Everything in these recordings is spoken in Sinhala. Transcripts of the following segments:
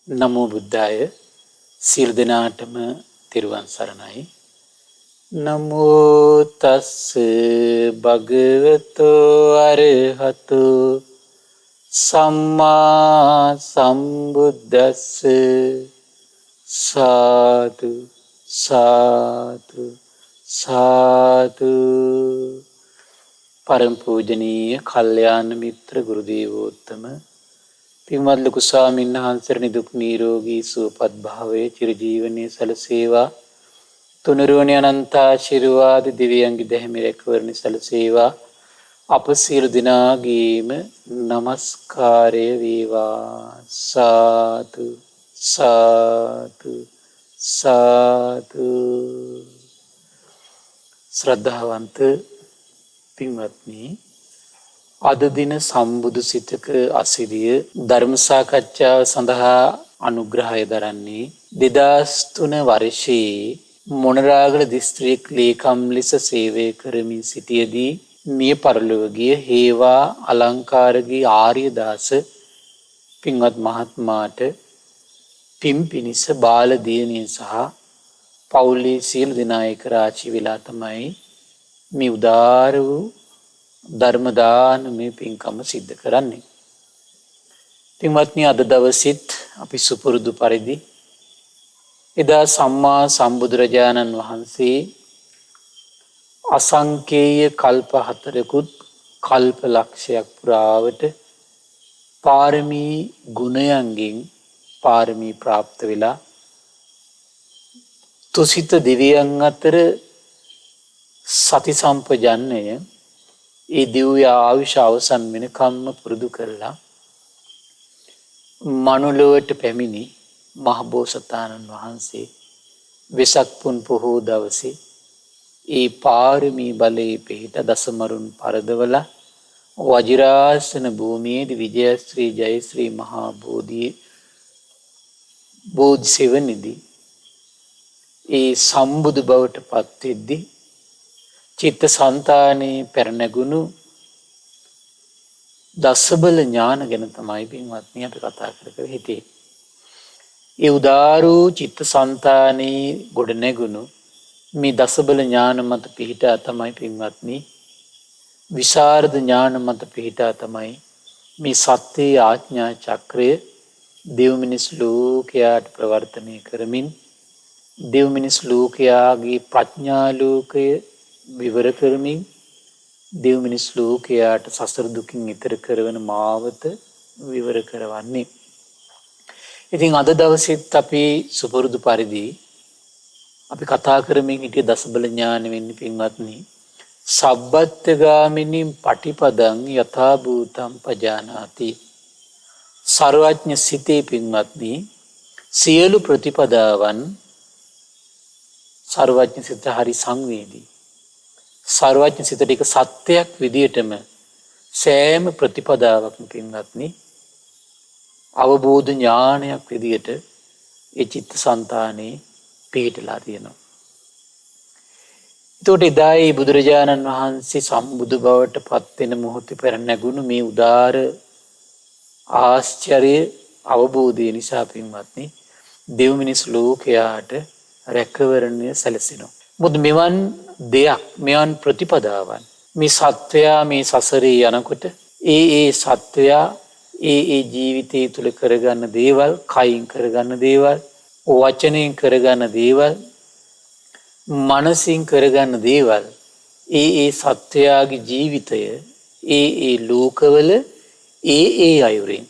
නමෝ බුද්ධාය සියලු දෙනාටම තෙරුවන් සරණයි. නමෝ තස්ස භගවතෝ අරහතෝ සම්මා සම්බුද්දස්ස සාදු සාදු සාදු. පරම පූජනීය කල්යාණ මිත්‍ර ගුරු දේවෝත්තම පින්වත් ලොකු ස්වාමීන් වහන්සේ නිදුක් නිරෝගී සුවපත් භාවයේ චිරජීවනයේ සැලසේවා. තුනුරුවනි අනන්ත ආශිර්වාද දිව්‍යංගි දැහැමි රැකවරණ සැලසේවා. අප සියලු දෙනාගේම নমස්කාරය වේවා. සාදු සාදු සාදු. ශ්‍රද්ධාවන්ත පින්වත්නි, අද දින සම්බුදු සිතක අසිරිය ධර්ම සාකච්ඡාව සඳහා අනුග්‍රහය දරන්නේ 2003 වර්ෂයේ මොනරාගල දිස්ත්‍රික් ලේකම් ලෙස සේවය කරමින් සිටියදී මිය පරලොව ගිය හේවා අලංකාරගේ ආර්යදාස පින්වත් මහත්මයාට පින් පිණිස බාල දියණිය සහ පවුලේ සියලු දෙනා එක්ක රාජි වෙලා තමයි මේ උදාර වූ ධර්ම දානමය පින්කම සිද්ධ කරන්නේ. පින්වත්නි, අද දවසෙත් අපි සුපුරුදු පරිදි එදා සම්මා සම්බුදුරජාණන් වහන්සේ අසංකේය කල්ප 4කුත් කල්ප ලක්ෂයක් පුරාවට පාරමී ගුණයන්ගෙන් පාරමී ප්‍රාප්ත වෙලා තුසිත දෙවියන් අතර සති සම්පජන්ණය ඒ දිව්‍ය ආයුෂ අවසන් වෙනකම්ම පුරුදු කරලා මනුලොවට පැමිණි මහබෝසතාණන් වහන්සේ වෙසක් පුන් පොහෝ දවසේ ඒ පාරමී බලයේ පිහිට දසමරුන් පරදවලා වජිරාසන භූමියේදී විජයශ්‍රී ජයශ්‍රී මහා බෝධි සෙවණේදී ඒ සම්බුදු බවට පත් වෙද්දී චිත්ත සංතානයේ පෙරනැගුණු දසබල ඥාන ගැන තමයි පින්වත්නි අපි කතා කර හිටියේ. ඒ උදාරෝ චිත්ත සංතානයේ ගොඩ නැගුණු මේ දසබල ඥාන මත පිහිටා තමයි පින්වත්නි විශාරද ඥාන මත පිහිටා තමයි මේ සත්‍යයේ ආඥා චක්‍රය දෙව් මිනිස් ලෝකයට ප්‍රවර්තනය කරමින් දෙව් මිනිස් ලෝකයාගේ ප්‍රඥා ලෝකය විවර කරමින් දෙව් මිනිස් ලෝකයාට සසර දුකින් ඈතර කරවන මාවත විවර කරවන්නේ. ඉතින් අද දවසෙත් අපි සුපුරුදු පරිදි අපි කතා කරමින් හිටිය දසබල ඥාන වෙන්නේ පින්වත්නි සබ්බත්ගාමිනී පටිපදං යථා භූතං පජානාති. සර්වඥ සිතේ පින්වත්නි සියලු ප්‍රතිපදාවන් සර්වඥ සිත හරි සංවේදී. සර්වඥ සිතට එක සත්‍යයක් විදියටම සෑම ප්‍රතිපදාවක්ම පින්වත්නි අවබෝධ ඥානයක් විදියට ඒ චිත්ත සංතානේ පිහිටලා තියෙනවා. ඒතකොට එදායි බුදුරජාණන් වහන්සේ සම්බුදු බවට පත් වෙන මොහොතේ පෙර නැගුණු මේ උදාර ආශ්චර්ය අවබෝධය නිසා පින්වත්නි දෙව් මිනිස් ලෝකයාට රැකවරණය සැලසෙනවා. මොකද මෙවන් දෙයක් මෙවන් ප්‍රතිපදාවන් මේ සත්වයා මේ සසරේ යනකොට ඒ සත්වයා ඒ ජීවිතය තුළ කරගන්න දේවල්, කයින් කරගන්න දේවල්, වචනයෙන් කරගන්න දේවල්, මනසින් කරගන්න දේවල් ඒ සත්වයාගේ ජීවිතය ඒ ලෝකවල ඒ අයුරින්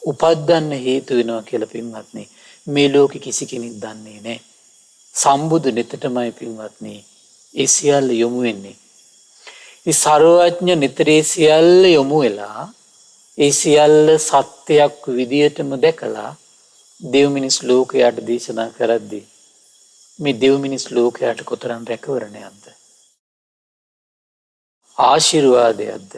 උපදින්න හේතු වෙනවා කියලා පින්වත්නි මේ ලෝකෙ කිසි කෙනෙක් දන්නේ නැහැ. සම්බුදු නෙතටමයි පින්වත්නි ඒ සියල්ල යොමු වෙන්නේ. ඒ සර්වඥ නෙතරේ සියල්ල යොමු වෙලා ඒ සියල්ල සත්‍යයක් විදියටම දැකලා දෙව් මිනිස් ලෝකයට දේශනා කරද්දී මේ දෙව් මිනිස් ලෝකයට කොතරම් රැකවරණයක්ද, ආශිර්වාදයක්ද,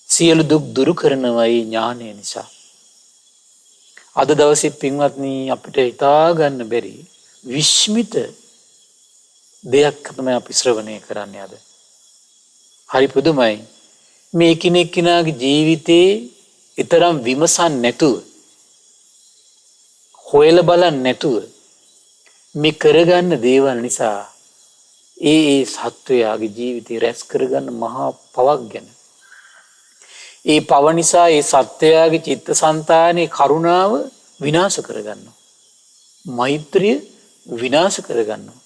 සියලු දුක් දුරු කරනවයි ඥානය නිසා. අද දවසේ පින්වත්නි අපිට හිතා ගන්න බැරි විස්මිත දෙයක් තමයි අපි ශ්‍රවණය කරන්නේ අද. හරි පුදුමයි. මේ එකිනෙක කෙනාගේ ජීවිතේ ඊතරම් විමසන් නැතුව හොයලා බලන්නේ නැතුව මේ කරගන්න දේවල් නිසා ඒ සත්වයාගේ ජීවිතේ රැස් කරගන්න මහා පවක් ගැන. ඒ පව නිසා ඒ සත්වයාගේ චිත්තසංතානයේ කරුණාව විනාශ කරගන්නවා. මෛත්‍රිය විනාශ කරගන්නවා.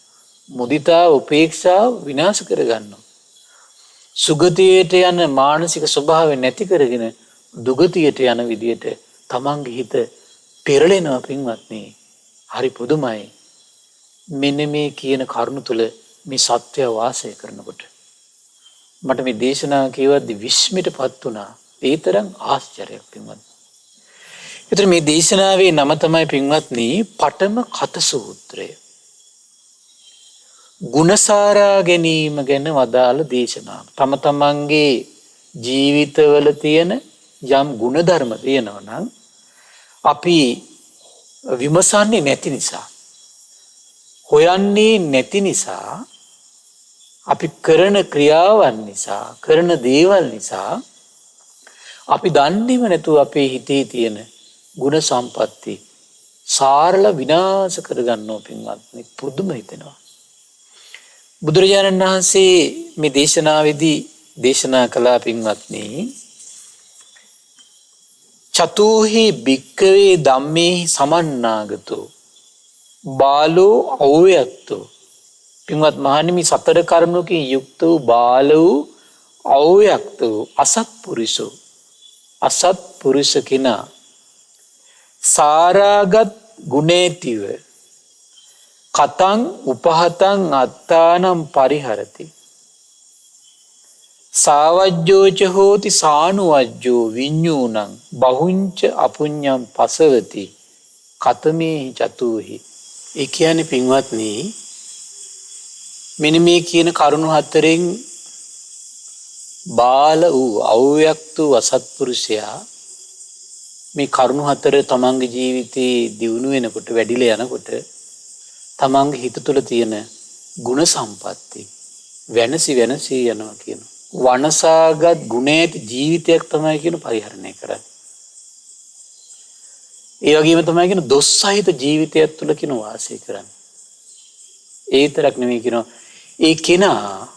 මුදිතාව උපේක්ෂාව විනාශ කරගන්නවා. සුගතියට යන මානසික ස්වභාවය නැති කරගෙන දුගතියට යන විදියට තමන්ගේ හිත පෙරලෙනවා පින්වත්නි. හරි පුදුමයි. මෙන්න මේ කියන කරුණ තුල මේ සත්‍ය වාසය කරනකොට මට මේ දේශනාව කියවද්දි විස්මිතපත් වුණා. ඒ තරම් ආශ්චර්යයක් පින්වත්නි. ඒතර මේ දේශනාවේ නම තමයි පින්වත්නි පඨම කත සූත්‍රය. ගුණසාරා ගැනීම ගැන වදාළ දේශනාව. තම තමන්ගේ ජීවිතවල තියෙන යම් ගුණධර්ම තියෙනවා නම් අපි විමසන්නේ නැති නිසා, හොයන්නේ නැති නිසා, අපි කරන ක්‍රියාවන් නිසා, කරන දේවල් නිසා අපි දන්නේම නැතුව අපේ හිතේ තියෙන ගුණ සම්පatti සාරලා විනාශ කරගන්නවා පින්වත්නි. පුදුම හිතෙනවා. බුදුරජාණන් වහන්සේ මේ දේශනාවේදී දේශනා කළා පින්වත්නි, චතුහි භික්කවේ ධම්මේ සමන්නාගතෝ බාලෝ අව්‍යක්තෝ. පින්වත් මහණෙනි, මේ සතර කරුණකින් යුක්ත වූ බාල වූ අව්‍යක්ත වූ අසත්පුරුෂෝ, අසත්පුරුෂ කෙනා සාරාගත් ගුණේතිව කතං උපහතං අත්තානම් පරිහරති සාවජ්ජෝච හෝති සානුවජ්ජෝ විඤ්ඤූණං බහුංච අපුඤ්ඤං පසවති කතමේ චතුහි. ඒ කියන්නේ පින්වත්නි, මෙන්න මේ කියන කරුණු හතරෙන් බාල වූ අව්‍යක්ත වූ අසත්පුරුෂයා මේ කරුණු හතර තමන්ගේ ජීවිතේ දියුණු වෙනකොට, වැඩිලා යනකොට තමන්ගේ හිත තුළ තියෙන ගුණ සම්පatti වෙනසි යනවා කියනවා. වනසාගත් ගුණේට ජීවිතයක් තමයි කියන පරිහරණය කරන්නේ. ඒ වගේම තමයි කියන දොස් සහිත ජීවිතයක් තුළ කියන වාසය කරන්නේ. ඒ තරක් නෙමෙයි කියනවා, ඒ කෙනා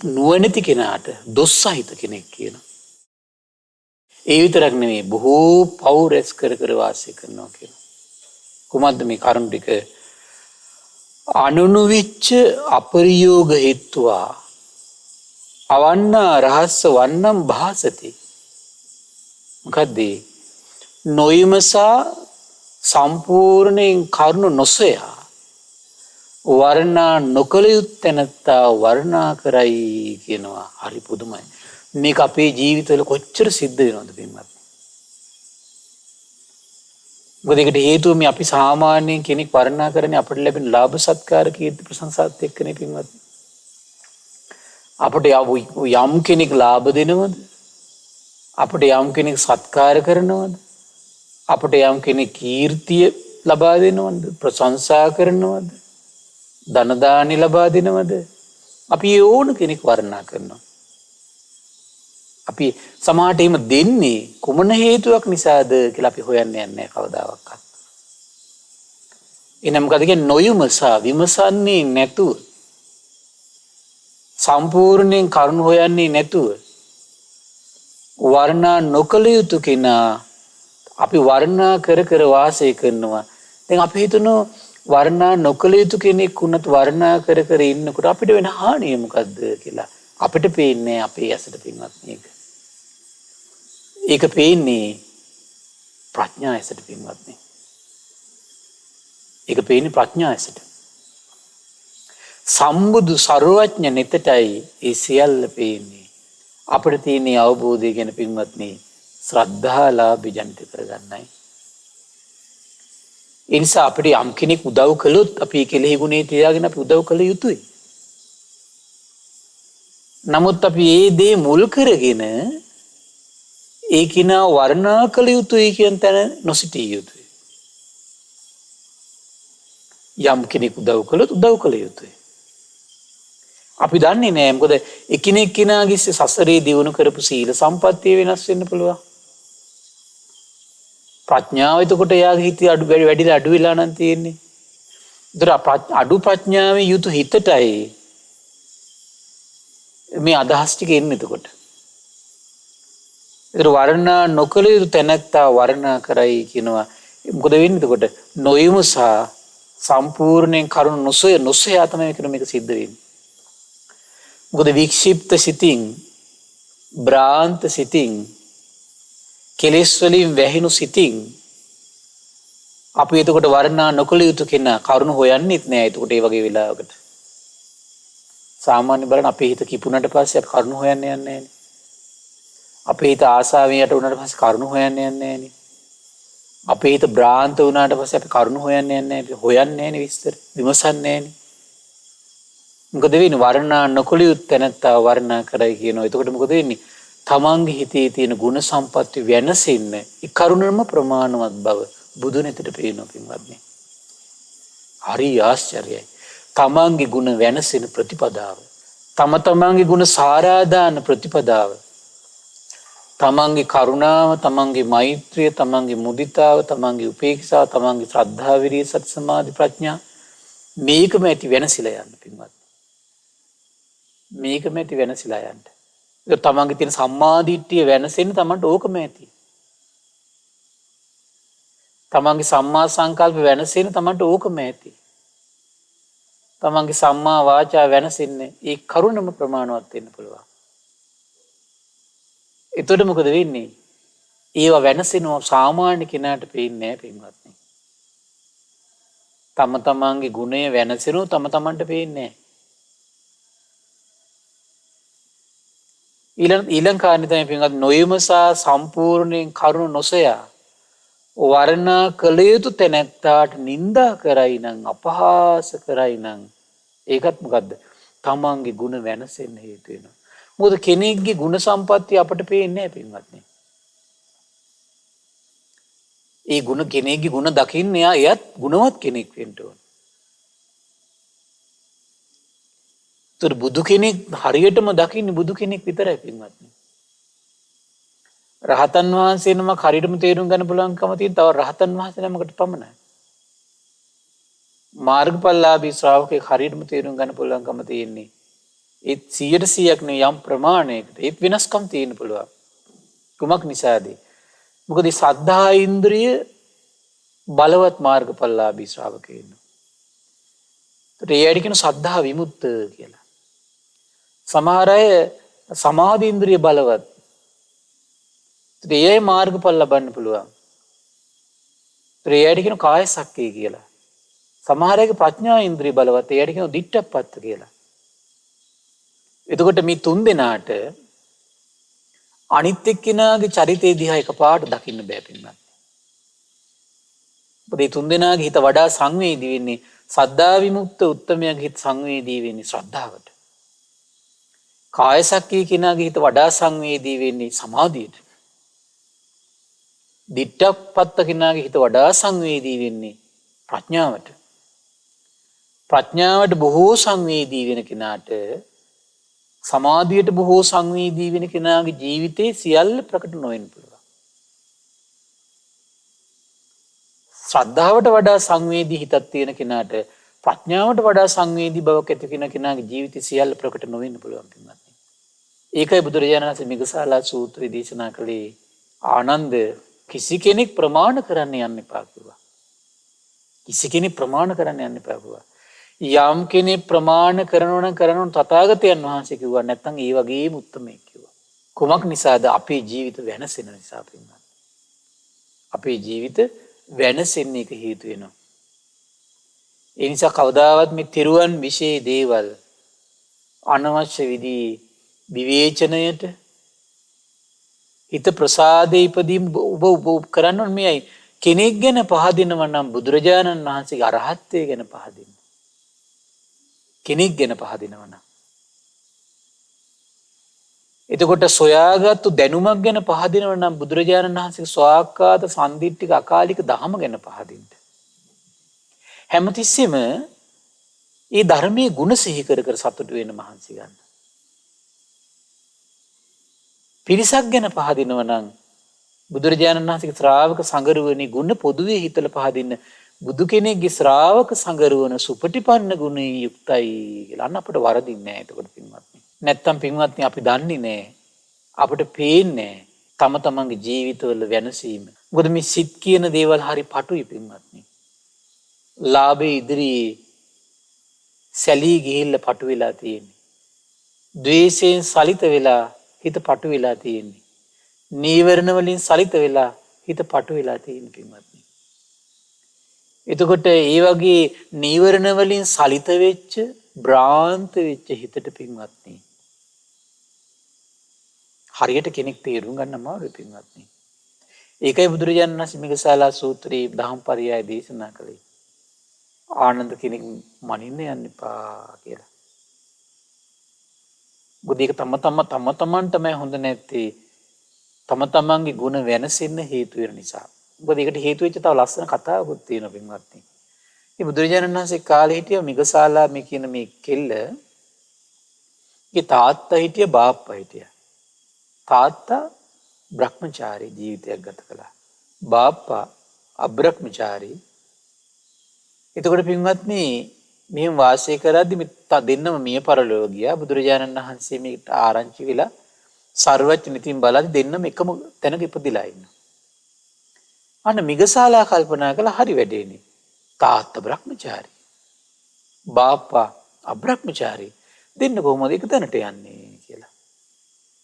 නුවණැති කෙනාට දොස් සහිත කෙනෙක් කියනවා. ඒ විතරක් නෙමෙයි, බොහෝ පව් රැස් කර වාසය කරනවා කියනවා. කුමද්ද මේ කරුණ ටික? අනුනුවිච්ච අපරියෝග හේත්වා අවන්නා රහස්ස වන්නම් භාසති. මොකද්ද? නොයමසා සම්පූර්ණයෙන් කරුණ නොසොයා වර්ණා නොකල යුත්තැනත්තා වර්ණා කරයි කියනවා. හරි පුදුමයි. මේක අපේ ජීවිතවල කොච්චර සිද්ධ වෙනවද පින්වත්? මොකද ඒකට හේතුව මේ අපි සාමාන්‍යයෙන් කෙනෙක් වර්ණනා කරන්නේ අපිට ලැබෙන ලාභ සත්කාර කීර්ති ප්‍රශංසාත් එක්කනේ පින්වත්. අපිට යම් කෙනෙක් ලාභ දෙනවද? අපිට යම් කෙනෙක් සත්කාර කරනවද? අපිට යම් කෙනෙක් කීර්තිය ලබා දෙනවද? ප්‍රශංසා කරනවද? ධන දානි ලබා දෙනවද? අපි ඕන කෙනෙක් වර්ණනා කරනවා. අපි සමාජයට එහෙම දෙන්නේ කුමන හේතුවක් නිසාද කියලා අපි හොයන්නේ නැහැ කවදාවත්. එනම් මොකද කියන්නේ? නොයමසා විමසන්නේ නැතුව, සම්පූර්ණයෙන් කරුණ හොයන්නේ නැතුව වර්ණනා නොකළ යුතු කෙනා අපි වර්ණනා කර වාසය කරනවා. දැන් අපි හිතනවා වර්ණනා නොකළ යුතු කෙනෙක් වුණත් වර්ණනා කර ඉන්නකොට අපිට වෙන හානිය මොකද්ද කියලා අපිට පේන්නේ අපේ ඇසට පින්වත් මේක. ඒක පේන්නේ ප්‍රඥා ඇසට පින්වත්නි. ඒක පේන්නේ ප්‍රඥා ඇසට. සම්බුදු සර්වඥ නෙතටයි ඒ සියල්ල පේන්නේ. අපිට තියෙන අවබෝධය ගැන පින්වත්නි ශ්‍රද්ධාලාභ ජනිත කරගන්නයි. ඒ නිසා අපිට යම් කෙනෙක් උදව් කළොත් අපි කෙලෙහි ගුණේ තියාගෙන අපි උදව් කළ යුතුයි. නමුත් අපි ඒ දේ මුල් කරගෙන ඒ කිනා වර්ණනා කළ යුතුයි කියන තැන නොසිටිය යුතුයි. යම් කෙනෙක් උදව් කළොත් උදව් කළ යුතුයි. අපි දන්නේ නැහැ මොකද එකිනෙක කෙනාගේ සසරේ දිනු කරපු සීල සම්පත්තිය වෙනස් වෙන්න පුළුවන්. ප්‍රඥාව එතකොට එයාගේ හිතේ වැඩිලා අඩු වෙලා නම් තියෙන්නේ. ඒතර අඩු ප්‍රඥාවේ යුතු හිතටයි මේ අදහස් ටික එන්නේ එතකොට. ඒතර වර්ණනා නොකළ යුතු තැනැත්තා වර්ණනා කරයි කියනවා. මොකද වෙන්නේ එතකොට? නොයමුසා සම්පූර්ණයෙන් කරුණ නොසොයා තමයි මේක සිද්ධ වෙන්නේ. මොකද වික්ෂිප්ත සිතින්, භ්‍රාන්ත සිතින්, කෙලෙස් වලින් වැහිණු සිතින් අපි එතකොට වර්ණනා නොකළ යුතු කෙනා කරුණ හොයන්නෙත් නෑ. එතකොට ඒ වගේ වෙලාවකට සාමාන්‍ය බලන්න අපේ හිත කිපුණට පස්සේ අපි කරුණ හොයන්න යන්නේ නෑනේ. අපේ හිත ආසාවෙන් යට වුණාට පස්සේ කරුණ හොයන්න යන්නේ නෑනේ. අපේ හිත භ්‍රාන්ත වුණාට පස්සේ අපි කරුණ හොයන්න යන්නේ නෑ. අපි හොයන්නේ නෑනේ විස්තර. විමසන්නේ නෑනේ. මොකද වෙන්නේ? වර්ණනා නොකළ යුතු තැනත්තා වර්ණනා කරයි කියනවා. එතකොට මොකද වෙන්නේ? තමන්ගේ හිතේ තියෙන ගුණ සම්පatti වෙනසින්න ඒ කරුණම ප්‍රමාණවත් බව බුදුන් හිතට පේනවා පින්වත්නි. හරි ආශ්චර්යයි. තමන්ගේ ගුණ වෙනසින ප්‍රතිපදාව. තමන්ගේ ගුණ සාරාදාන ප්‍රතිපදාව. තමන්ගේ කරුණාව, තමන්ගේ මෛත්‍රිය, තමන්ගේ මුදිතාව, තමන්ගේ උපේක්ෂාව, තමන්ගේ ශ්‍රද්ධා, විරිය, සති, සමාධි, ප්‍රඥා මේකම ඇති වෙනසිලා යන්න පින්වත්නි. මේකම ඇති වෙනසිලා යන්න. ඒක තමන්ගේ තියෙන සම්මාදිට්ඨිය වෙනසෙන්න තමන්ට ඕකම ඇති. තමන්ගේ සම්මා සංකල්ප වෙනසෙන්න තමන්ට ඕකම ඇති. තමන්ගේ සම්මා වාචා වෙනසෙන්නේ ඒ කරුණම ප්‍රමාණවත් වෙන්න පුළුවන්. එතකොට මොකද වෙන්නේ? ඒවා වෙනසෙනවා සාමාන්‍ය කෙනාට පේන්නේ නැහැ පින්වත්නි. තම තමන්ගේ ගුණය වෙනසෙනවා තම තමන්ට පේන්නේ නැහැ. ඊළඟ කාරණේ තමයි පින්වත් නොයමසා සම්පූර්ණයෙන් කරුණ නොසයා වර්ණනා කළ යුතු තැනැත්තාට නිନ୍ଦා කරයි නම් අපහාස කරයි නම් ඒකත් මොකද්ද? තමන්ගේ ගුණ වෙනසෙන්න හේතු වෙනවා. මොකද කෙනෙක්ගේ ගුණ සම්පත්තිය අපට පේන්නේ නැහැ පින්වත්නි. ඒ ගුණ කෙනෙක්ගේ ගුණ දකින්න එයත් ගුණවත් කෙනෙක් වෙන්න ඕන. ඒතර බුදු කෙනෙක් හරියටම දකින්නේ බුදු කෙනෙක් විතරයි පින්වත්නි. රහතන් වහන්සේ නමක් හරියටම තේරුම් ගන්න පුළුවන්කම තියෙන තව රහතන් වහන්සේ නමකට පමණයි. මාර්ගඵලලාභී ශ්‍රාවකෙක් හරියටම තේරුම් ගන්න පුළුවන්කම තියෙන්නේ ඒත් 100%ක් නෙවෙයි යම් ප්‍රමාණයකට ඒත් වෙනස්කම් තියෙන්න පුළුවන්. කුමක් නිසාද? මොකද මේ සද්ධා ඉන්ද්‍රිය බලවත් මාර්ගඵලලාභී ශ්‍රාවකයෝ ඉන්නවා. ඒත් ඒකට කියන සද්ධා විමුක්ත කියලා. සමහර අය සමාධි ඉන්ද්‍රිය බලවත්. ඒ මාර්ගඵල ලබන්න පුළුවන්. ඒකට කියන කාය සක්කේ කියලා. සමහර අයගේ ප්‍රඥා ඉන්ද්‍රිය බලවත්. ඒකට කියන දිට්ඨප්පත්ත කියලා. එතකොට මේ තුන් දෙනාට අනිත් එක්කෙනාගේ චරිතය දිහා එකපාරට දකින්න බෑ පින්වත්. මේ තුන් දෙනාගේ හිත වඩා සංවේදී වෙන්නේ සද්ධා විමුක්ත උත්තමයාගේ හිත සංවේදී වෙන්නේ ශ්‍රද්ධාවට. කායසක්කී කෙනාගේ හිත වඩා සංවේදී වෙන්නේ සමාධියට. දිට්ඨප්පත්ත කෙනාගේ හිත වඩා සංවේදී වෙන්නේ ප්‍රඥාවට. ප්‍රඥාවට බොහෝ සංවේදී වෙන කෙනාට සමාධියට බොහෝ සංවේදී වෙන කෙනාගේ ජීවිතේ සියල්ල ප්‍රකට නොවෙන්න පුළුවන්. ශ්‍රද්ධාවට වඩා සංවේදී හිතක් තියෙන කෙනාට ප්‍රඥාවට වඩා සංවේදී බවක් ඇති වෙන කෙනාගේ ජීවිතේ සියල්ල ප්‍රකට නොවෙන්න පුළුවන් පින්වත්නි. ඒකයි බුදුරජාණන් වහන්සේ මිගසාලා සූත්‍රය දේශනා කළේ ආනන්ද කිසි කෙනෙක් ප්‍රමාණ කරන්න යන්න එපා කිව්වා. කිසි කෙනෙක් ප්‍රමාණ කරන්න යන්න එපා කිව්වා. යම් කෙනෙක් ප්‍රමාණ කරනවන තථාගතයන් වහන්සේ කිව්වා නැත්නම් ඒ වගේම උත්තමයෙක් කිව්වා. කුමක් නිසාද? අපේ ජීවිත වෙනසෙන නිසා පින්වත්. අපේ ජීවිත වෙනසෙන්න එක හේතු වෙනවා. ඒ නිසා කවදාවත් මේ තිරුවන් විශේෂ දේවල් අනවශ්‍ය විදිහේ විවේචනයට හිත ප්‍රසාදේ ඉදීම ඔබ කරන්න ඕනේ මේයි. කෙනෙක් ගැන පහදිනවා නම් බුදුරජාණන් වහන්සේගේ අරහත්ත්වය ගැන පහදින්න. කෙනෙක් ගැන පහදිනවා නම්. එතකොට සොයාගත්තු දැනුමක් ගැන පහදිනවා නම් බුදුරජාණන් වහන්සේගේ ස්වාක්කාත සම්දිට්ඨික අකාලික ධහම ගැන පහදින්න. හැමතිස්සෙම මේ ධර්මයේ ගුණ සිහි කර කර සතුටු වෙන මහන්සි ගන්න. පිරිසක් ගැන පහදිනවා නම් බුදුරජාණන් වහන්සේගේ ශ්‍රාවක සංගරුවනේ ගුණ පොදුවේ හිතලා පහදින්න බුදු කෙනෙක්ගේ ශ්‍රාවක සංගරුවන සුපටිපන්න ගුණයෙන් යුක්තයි කියලා අන්න අපිට වරදින්නේ නැහැ එතකොට පින්වත්නි. නැත්තම් පින්වත්නි අපි දන්නේ නැහැ. අපිට පේන්නේ තම තමන්ගේ ජීවිතවල වෙනසීම. මොකද මේ සිත් කියන දේවල් හරි පටුයි පින්වත්නි. ලාභේ ඉදිරියේ සැලී ගිහිල්ලා පටු වෙලා තියෙන්නේ. ද්වේෂයෙන් සලිත වෙලා හිත පටු වෙලා තියෙන්නේ. නීවරණ වලින් සලිත වෙලා හිත පටු වෙලා තියෙන පින්වත්නි. එතකොට ඒ වගේ නීවරණ වලින් සලිත වෙච්ච භ්‍රාන්ත වෙච්ච හිතට පින්වත්නි හරියට කෙනෙක් තේරුම් ගන්න අමාරුයි පින්වත්නි. ඒකයි බුදුරජාණන් වහන්සේ මිගසාලා සූත්‍රයේ දහම් පරයය දේශනා කළේ. ආනන්ද කෙනෙක් මනින්න යන්න එපා කියලා. මොකද ඒක තම තමන්ටම හොඳ නැත්තේ තම තමන්ගේ ගුණ වෙනසෙන්න හේතු වෙන නිසා. මොකද ඒකට හේතු වෙච්ච තව ලස්සන කතාවකුත් තියෙනවා පින්වත්නි. මේ බුදුරජාණන් වහන්සේ කාලේ හිටිය මිගසාලා මේ කියන මේ කෙල්ලගේ තාත්තා හිටිය බාප්පා හිටියා. තාත්තා බ්‍රහ්මචාරී ජීවිතයක් ගත කළා. බාප්පා අබ්‍රහ්මචාරී. එතකොට පින්වත්නි මෙහෙම වාසය කරද්දි දෙන්නම මිය පරලොව ගියා. බුදුරජාණන් වහන්සේ මේකට ආරංචි වෙලා සර්වඥ නිතින් බලද්දි දෙන්නම එකම තැනක ඉපදිලා ඉන්නවා. අන්න මිගසාලා කල්පනා කළා හරි වැඩේනේ. තාත්තා බ්‍රහ්මචාරී. බාප්පා අබ්‍රහ්මචාරී. දෙන්න කොහොමද එක තැනට යන්නේ කියලා.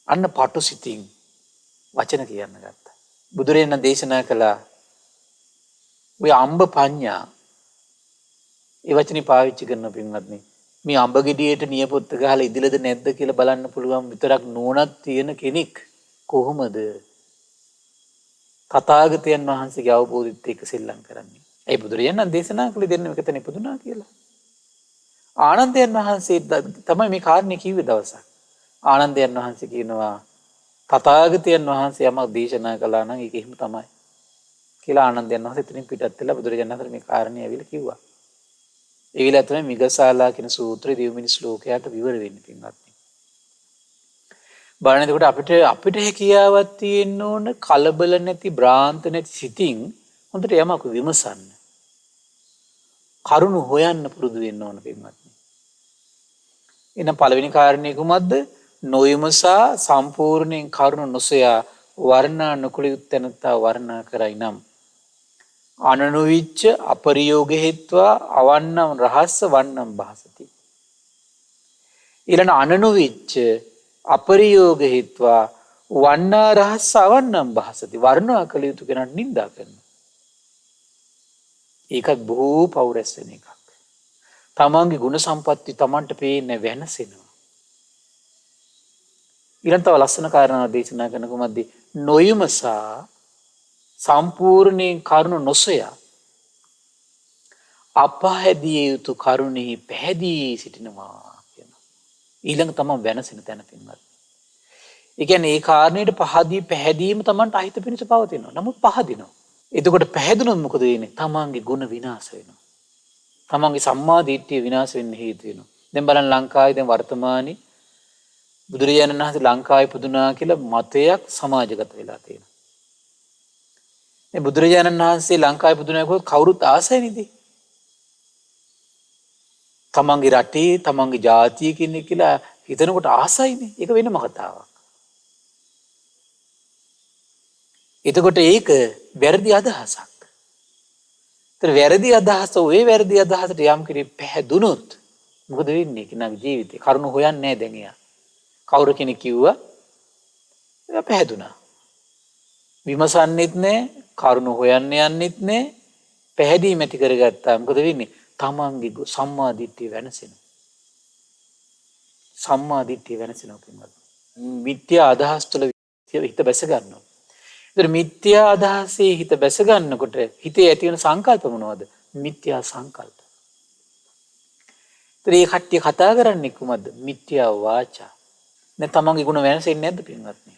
අන්න පටු සිතින් වචන කියන්න ගත්තා. බුදුරජාණන් දේශනා කළා ඔය අම්බ පඤ්ඤා ඒ වචනේ පාවිච්චි කරන පින්වත්නි මේ අඹ ගෙඩියට නියපොත්ත ගහලා ඉදිලද නැද්ද කියලා බලන්න පුළුවන් විතරක් නෝනක් තියෙන කෙනෙක් කොහොමද තථාගතයන් වහන්සේගේ අවබෝධිත එක්ක සෙල්ලම් කරන්නේ? ඒ බුදුරජාණන් දේශනා කළේ දෙන්න එකතන ඉපදුනා කියලා. ආනන්දයන් වහන්සේ තමයි මේ කාරණේ කිව්වේ දවසක්. ආනන්දයන් වහන්සේ කියනවා තථාගතයන් වහන්සේ යමක් දේශනා කළා නම් ඒක එහෙම තමයි කියලා ආනන්දයන් වහන්සේ එතනින් පිටත් වෙලා බුදුරජාණන් වහන්සේ මේ කාරණේ ඇවිල්ලා කිව්වා. ඒ විලා තමයි මිගසාලා කියන සූත්‍රයේ දෙව්මිනි ශ්ලෝකයට විවර වෙන්නේ පින්වත්නි. බලන්න එතකොට අපිට හැකියාවක් තියෙන්න ඕන කලබල නැති භ්‍රාන්ත නැති සිතින් හොඳට යමක් විමසන්න. කරුණ හොයන්න පුරුදු වෙන්න ඕන පින්වත්නි. එහෙනම් පළවෙනි කාරණේ කුමක්ද? නොයමසා සම්පූර්ණයෙන් කරුණ නොසොයා වර්ණා නොකළ යුත්තනතා වර්ණා කරයි නම් අනනුවිච්ච අපරියෝග හේත්වා අවන්නම් රහස්ස වන්නම් භාසති. ඊළඟ අනනුවිච්ච අපරියෝග හේත්වා වන්නා රහස්ස අවන්නම් භාසති. වර්ණනා කළ යුතු කෙනාට නිඳා කරනවා. ඒකත් බොහෝ පෞරස් වෙන එකක්. තමන්ගේ ගුණ සම්පatti තමන්ට පේන්නේ වෙනසෙනවා. ඊළඟ තව ලස්සන කාරණා දේශනා කරන කොමද්ද? නොයමසා සම්පූර්ණයෙන් කරුණ නොසොයා අපහැදිය යුතු කරුණෙහි පැහැදී සිටිනවා කියනවා. ඊළඟ තමයි වෙනසෙන තැන පින්වත්. ඒ කියන්නේ ඒ කාරණේට පැහැදීම තමන්ට අහිත පිණිස පවතිනවා. නමුත් පහදිනවා. එතකොට පැහැදුනොත් මොකද වෙන්නේ? තමන්ගේ ගුණ විනාශ වෙනවා. තමන්ගේ සම්මා දිට්ඨිය විනාශ වෙන්න හේතු වෙනවා. දැන් බලන්න ලංකාවේ දැන් වර්තමානයේ බුදුරජාණන් වහන්සේ ලංකාවේ පුදුනා කියලා මතයක් සමාජගත වෙලා තියෙනවා. මේ බුදුරජාණන් වහන්සේ ලංකාවේ පුදුනා කිව්වොත් කවුරුත් ආසයි නේද? තමන්ගේ රටේ තමන්ගේ ජාතිය කෙනෙක් කියලා හිතනකොට ආසයිනේ. ඒක වෙනම කතාවක්. එතකොට ඒක වැරදි අදහසක්. ඒතර වැරදි අදහස ඔය වැරදි අදහසට යම් කෙනෙක් පැහැදුනොත් මොකද වෙන්නේ? කෙනාගේ ජීවිතේ කරුණ හොයන්නේ නැහැ දැන් එයා. කවුරු කෙනෙක් කිව්වා එයා පැහැදුනා. විමසන්නෙත් නැහැ, කරුණ හොයන්න යන්නෙත් නැහැ. පැහැදීම ඇති කරගත්තා. මොකද වෙන්නේ? තමන්ගේ සම්මා දිට්ඨිය වෙනසෙනවා. සම්මා දිට්ඨිය වෙනසෙනවා කියනවා. මිත්‍යා අදහස් තුළ හිත බැස ගන්නවා. ඒතර මිත්‍යා අදහසේ හිත බැස ගන්නකොට හිතේ ඇති වෙන සංකල්ප මොනවද? මිත්‍යා සංකල්ප. ඒතර මේ කට්ටිය කතා කරන්නේ කොහොමද? මිත්‍යා වාචා. දැන් තමන්ගේ ගුණ වෙනසෙන්නේ නැද්ද පින්වත්නි?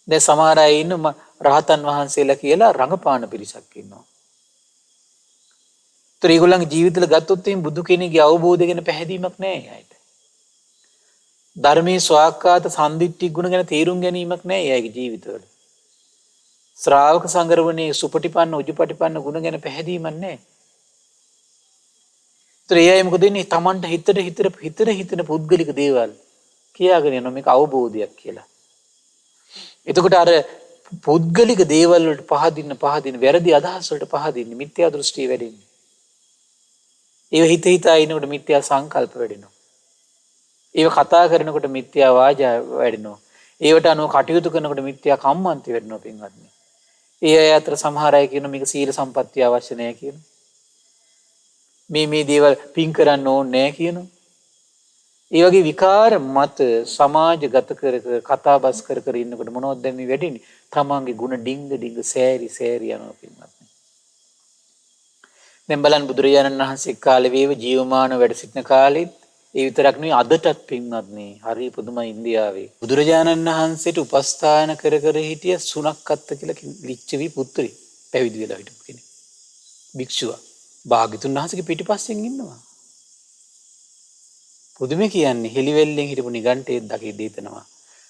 දැන් සමහර අය ඉන්න රහතන් වහන්සේලා කියලා රඟපාන පිරිසක් ඉන්නවා. ඒතර ඒගොල්ලන්ගේ ජීවිතවල ගත්තොත් එහෙනම් බුදු කෙනෙක්ගේ අවබෝධය ගැන පැහැදීමක් නැහැ අයට. ධර්මයේ ස්වාක්කාත සම්දිට්ඨි ගුණ ගැන තේරුම් ගැනීමක් නැහැ එයාගේ ජීවිතවල. ශ්‍රාවක සංගරවණේ සුපටිපන්න උජුපටිපන්න ගුණ ගැන පැහැදීමක් නැහැ. ඒතර එයා මොකද වෙන්නේ? Tamanට හිතන පුද්ගලික දේවල් කියාගෙන යනවා මේක අවබෝධයක් කියලා. එතකොට අර පුද්ගලික දේවල් වලට පහදින්න වැරදි අදහස් වලට පහදින්න මිත්‍යා දෘෂ්ටිය වැඩෙන්නේ. ඒව හිතා ඉනකොට මිත්‍යා සංකල්ප වැඩෙනවා. ඒව කතා කරනකොට මිත්‍යා වාචා වැඩෙනවා. ඒවට අනුව කටයුතු කරනකොට මිත්‍යා කම්මන්ති වැඩෙනවා පින්වත්නි. ඒ අය අතර සමහර අය කියන මේක සීල සම්පත්තිය අවශ්‍ය නැහැ කියන. මේ දේවල් පින් කරන්න ඕනේ නැහැ කියනවා. ඒ වගේ විකාර මත සමාජගත කර කතාබස් කර ඉන්නකොට මොනවද දැන් මේ වෙඩින්නේ? තමන්ගේ ಗುಣ ඩිංග සෑරි යනවා පින්වත්නි. දැන් බලන්න බුදුරජාණන් වහන්සේ කාලේ වේව ජීවමාන වැඩ සිටින කාලෙත් ඒ විතරක් නෙවෙයි අදටත් පින්වත්නි හරි පුදුමයි ඉන්දියාවේ. බුදුරජාණන් වහන්සේට උපස්ථාන කර හිටිය සුනක්කත්ත කියලා ලිච්ඡවි පුත්‍රි පැවිදි වෙලා හිටපු කෙනෙක්. භික්ෂුවක්. භාග්‍යතුන් වහන්සේගේ පිටිපස්සෙන් ඉන්නවා. පුදුමේ කියන්නේ හෙලිවෙල්ලෙන් හිටපු නිගණ්ඨයෙක් දකී දේතනවා.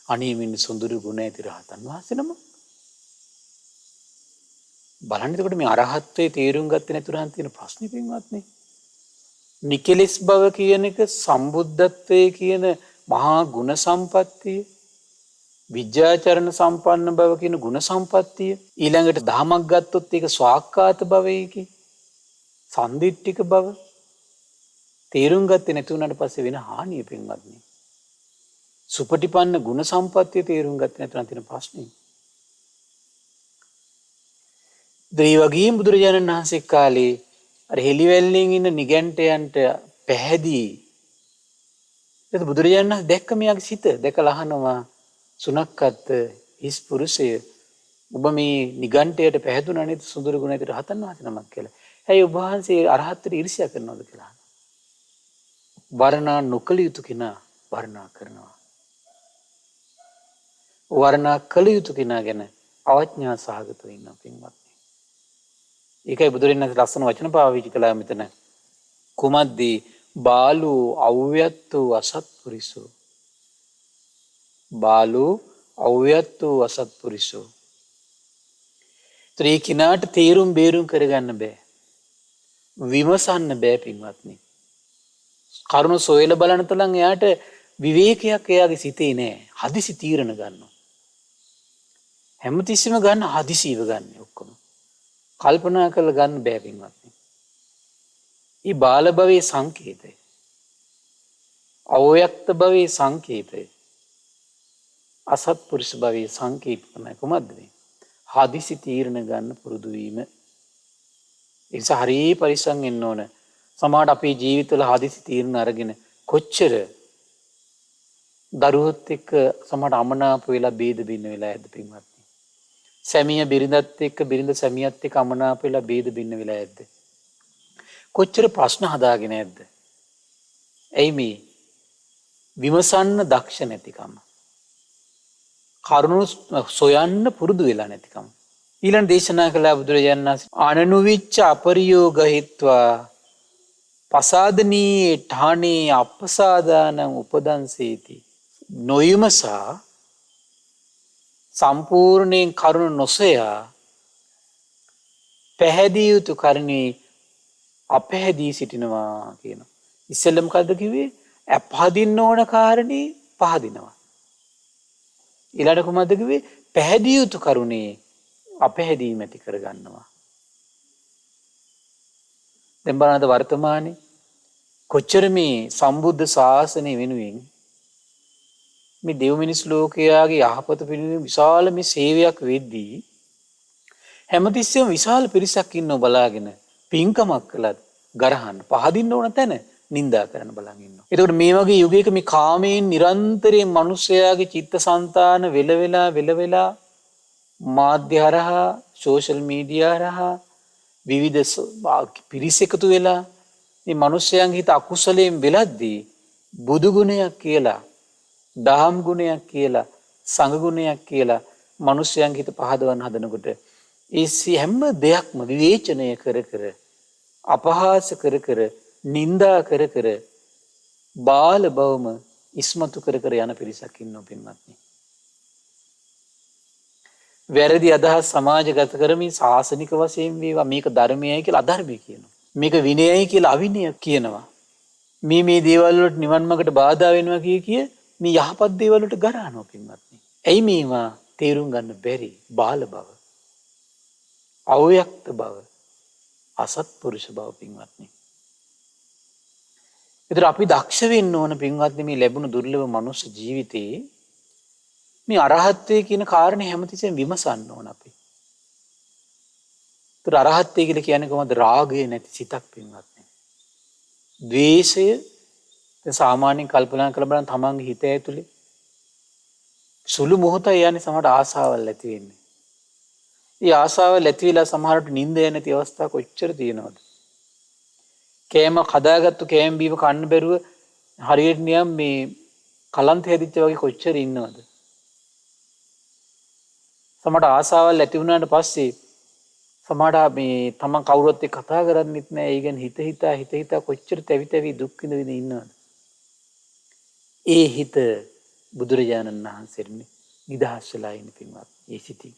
අනේ මින් සුඳුරු ගුණ ඇති රහතන් වහන්සේ නම. බලන්න එතකොට මේ අරහත්ත්වයේ තේරුම් ගත්තේ නැතුණාන් තියෙන ප්‍රශ්නේ පින්වත්නි. නිකලෙස් බව කියන එක සම්බුද්ධත්වයේ කියන මහා ගුණ සම්පත්තිය, විද්‍යාචරණ සම්පන්න බව කියන ගුණ සම්පත්තිය, ඊළඟට දහමක් ගත්තොත් ඒක ස්වාක්කාත භවයේකි, සම්දිට්ඨික බව තේරුම් ගත්තේ නැති වුණාට පස්සේ වෙන හානිය පින්වත්නි. සුපටිපන්න ගුණ සම්පත්තිය තේරුම් ගත්තේ නැත්නම් තියෙන ප්‍රශ්නේ. ඒ වගේම බුදුරජාණන් වහන්සේ කාලේ අර හෙලිවැල්ලෙන් ඉන්න නිගණ්ඨයන්ට පැහැදී. ඒක බුදුරජාණන් වහන්සේ දැක්ක මෙයාගේ සිත දැකලා අහනවා සුනක්කත් හිස් පුරුෂය ඔබ මේ නිගණ්ඨයට පැහැදුණා නේද සුඳුරු ගුණ ඇති රහතන් වහන්සේ නමක් කියලා. ඇයි ඔබ වහන්සේ අරහත්ත්වයට ඊර්ෂ්‍යා කරනවද කියලා. වර්ණා නොකළ යුතු කෙනා වර්ණා කරනවා. වර්ණා කළ යුතු කෙනා ගැන අවඥා සහගතව ඉන්නවා පින්වත්නි. ඒකයි බුදුරජාණන් වහන්සේ ලස්සන වචන පාවිච්චි කළා මෙතන. කුමද්දී බාලෝ අව්‍යත්තෝ අසත්පුරිසෝ. බාලෝ අව්‍යත්තෝ අසත්පුරිසෝ. ඒ කිනාට තේරුම් බේරුම් කරගන්න බෑ. විමසන්න බෑ පින්වත්නි. කරුණ සොයලා බලන තරම් එයාට විවේකයක් එයාගේ සිතේ නෑ. හදිසි තීරණ ගන්නවා. හැමතිස්සෙම ගන්න හදිසිව ගන්න ඔක්කොම. කල්පනා කරලා ගන්න බෑ පින්වත්නි. ඊ බාල භවයේ සංකේතය. අව්‍යක්ත භවයේ සංකේතය. අසත්පුරුෂ භවයේ සංකේතය තමයි කොහොමද මේ? හදිසි තීරණ ගන්න පුරුදු වීම. ඒ නිසා හරිය පරිස්සම් වෙන්න ඕන. සමහරවිට අපේ ජීවිතවල හදිසි තීරණ අරගෙන කොච්චර දරුවොත් එක්ක සමහරවිට අමනාප වෙලා බේද බින්න වෙලා ඇද්ද පින්වත්නි. සැමියා බිරිඳත් එක්ක බිරිඳ සැමියාත් එක්ක අමනාප වෙලා බේද බින්න වෙලා ඇද්ද? කොච්චර ප්‍රශ්න හදාගෙන ඇද්ද? ඇයි මේ? විමසන්න දක්ෂ නැතිකම. කරුණු සොයන්න පුරුදු වෙලා නැතිකම. ඊළඟ දේශනා කළා බුදුරජාණන් වහන්සේ අනනුවිච්ච අපරියෝග හිත්වා පසාදනී ඨානේ අපසාදානං උපදන්සේති. නොයමසා සම්පූර්ණයෙන් කරුණ නොසොයා පැහැදිය යුතු කරුණේ අපැහැදී සිටිනවා කියනවා. ඉස්සෙල්ලම කද්ද කිව්වේ? අපහදින්න ඕන කාරණේ පහදිනවා. ඊළඟ කොහොමද කිව්වේ? පැහැදිය යුතු කරුණේ අපැහැදීම ඇති කරගන්නවා. දැන් බලන්න වර්තමානයේ කොච්චර මේ සම්බුද්ධ ශාසනය වෙනුවෙන් මේ දෙව් මිනිස් ලෝකයාගේ යහපත පිණිස විශාල මේ සේවයක් වෙද්දී හැමතිස්සෙම විශාල පිරිසක් ඉන්නව බලාගෙන පින්කමක් කළත් ගරහන්න පහදින්න ඕන තැන නිඳා කරන්න බලන් ඉන්නවා. ඒකට මේ වගේ යුගයක මේ කාමයෙන් නිරන්තරයෙන් මිනිස්යාගේ චිත්තසංතාන වෙලවෙලා මාධ්‍ය හරහා සෝෂල් මීඩියා හරහා විවිධ පිරිස එකතු වෙලා මේ මිනිස්යාගේ හිත අකුසලයෙන් වෙලද්දී බුදු ගුණයක් කියලා දහම් ගුණයක් කියලා සංඝ ගුණයක් කියලා මිනිස්යාගේ හිත පහදවන්න හදනකොට ඒ හැම දෙයක්ම විවේචනය කර අපහාස කර නින්දා කර බාල බවම ඉස්මතු කර කර යන පිරිසක් ඉන්නවා පින්වත්නි. වැරදි අදහස් සමාජගත කරමින් ශාසනික වශයෙන් වේවා මේක ධර්මයයි කියලා අධර්මය කියනවා. මේක විනයයි කියලා අවිනය කියනවා. මේ දේවල් වලට නිවන් මාර්ගට බාධා වෙනවා කිය මේ යහපත් දේවල් වලට ගරහනවා පින්වත්නි. ඇයි මේවා තේරුම් ගන්න බැරි? බාල බව, අව්‍යක්ත බව, අසත්පුරුෂ බව පින්වත්නි. ඒතර අපි දක්ෂ වෙන්න ඕන පින්වත්නි මේ ලැබුණු දුර්ලභ මනුෂ්‍ය ජීවිතේ මේ අරහත්ත්වයේ කියන කාරණේ හැමතිස්සෙම විමසන්න ඕන අපි. ඒතර අරහත්ත්වය කියලා කියන්නේ කොහොමද? රාගය නැති සිතක් පින්වත්නි. ද්වේෂය සාමාන්‍යයෙන් කල්පනා කරලා බලන්න තමන්ගේ හිත ඇතුලේ සුළු මොහොතයි යන්නේ සමහර ආසාවල් ඇති වෙන්නේ. ඒ ආසාවල් ඇති වෙලා සමහරට නිින්ද නැති අවස්ථා කොච්චර තියෙනවද? කෑම හදාගත්තු කෑම බීම කන්න බැරුව හරියට නියම් මේ කලන්ත හැදිච්ච වගේ කොච්චර ඉන්නවද? සමහරට ආසාවල් ඇති වුණාට පස්සේ සමහරට මේ තමන් කවුරුත් එක්ක කතා කරන්නෙත් නෑ. ඒ ගැන හිත හිතා කොච්චර තැවි දුක් විඳ ඉන්නවද? ඒ හිත බුදුරජාණන් වහන්සේට නිදහස් වෙලා ඉන්න පින්වත්. ඒ සිටින්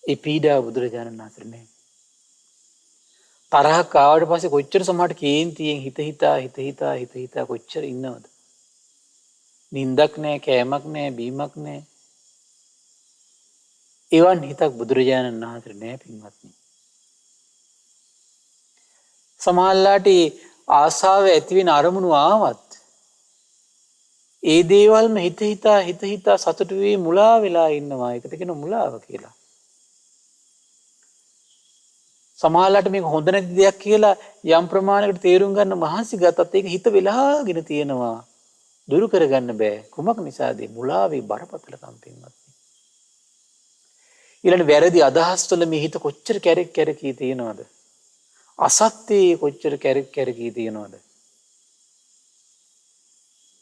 ඒ පීඩාව බුදුරජාණන් වහන්සේට නෑ. තරහක් ආවට පස්සේ කොච්චර සමහරට කේන්තියෙන් හිත හිතා කොච්චර ඉන්නවද? නින්දක් නෑ, කෑමක් නෑ, බීමක් නෑ. එවන් හිතක් බුදුරජාණන් වහන්සේට නෑ පින්වත්නි. සමහරලාට ආසාව ඇති වෙන අරමුණු ආවත් ඒ දේවල්ම හිත හිතා සතුටු වෙයි මුලා වෙලා ඉන්නවා. ඒකට කියන මුලාව කියලා. සමහරලාට මේක හොඳ නැති දෙයක් කියලා යම් ප්‍රමාණයකට තේරුම් ගන්න මහන්සි ගතත් ඒක හිත වෙලාගෙන තියෙනවා. දුරු කරගන්න බෑ. කුමක් නිසාද? මුලාවේ බරපතලකම් පින්වත්නි. ඊළඟ වැරදි අදහස් වල මේ හිත කොච්චර කැරකී තියෙනවද? අසත්‍යයේ කොච්චර කැරකී තියෙනවද?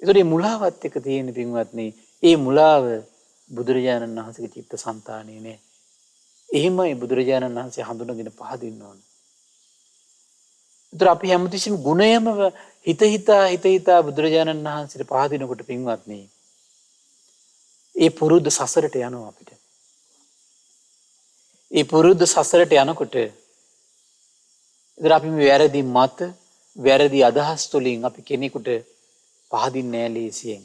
ඒතකොට මේ මුලාවත් එක තියෙන පින්වත්නි, ඒ මුලාව බුදුරජාණන් වහන්සේගේ චිත්තසංතානයේ නෑ. එහෙමයි බුදුරජාණන් වහන්සේ හඳුනගෙන පහදින්න ඕන. ඒතර අපි හැමතිස්සෙම ගුණයම හිත හිතා බුදුරජාණන් වහන්සේට පහදිනකොට පින්වත්නි, ඒ පුරුද්ද සසරට යනවා අපිට. ඒ පුරුද්ද සසරට යනකොට ඉතින් අපි මේ වැරදි මත වැරදි අදහස් තුලින් අපි කෙනෙකුට පහදින්නේ නැහැ ලේසියෙන්.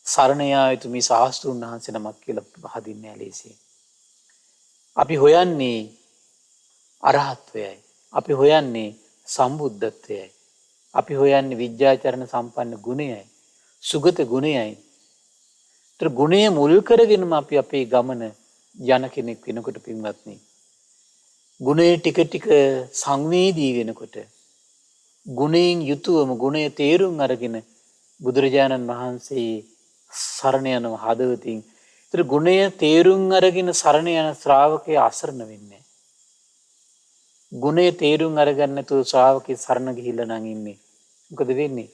සරණ යා යුතු මේ ශාස්ත්‍රුන් වහන්සේ නමක් කියලා පහදින්නේ නැහැ ලේසියෙන්. අපි හොයන්නේ අරහත්වයයි. අපි හොයන්නේ සම්බුද්ධත්වයයි. අපි හොයන්නේ විද්‍යාචරණ සම්පන්න ගුණයයි. සුගත ගුණයයි. ඒතර ගුණය මුල් කරගෙනම අපි අපේ ගමන යන කෙනෙක් වෙනකොට පින්වත්නි, ගුණේ ටික සංවේදී වෙනකොට, ගුණයෙන් යුතුවම ගුණය තේරුම් අරගෙන බුදුරජාණන් වහන්සේ සරණ යන හදවතින්. ඒතර ගුණය තේරුම් අරගෙන සරණ යන ශ්‍රාවකයා අසරණ වෙන්නේ. ගුණය තේරුම් අරගන්න නැතුව ශ්‍රාවකේ සරණ ගිහිල්ලා නම් ඉන්නේ. මොකද වෙන්නේ?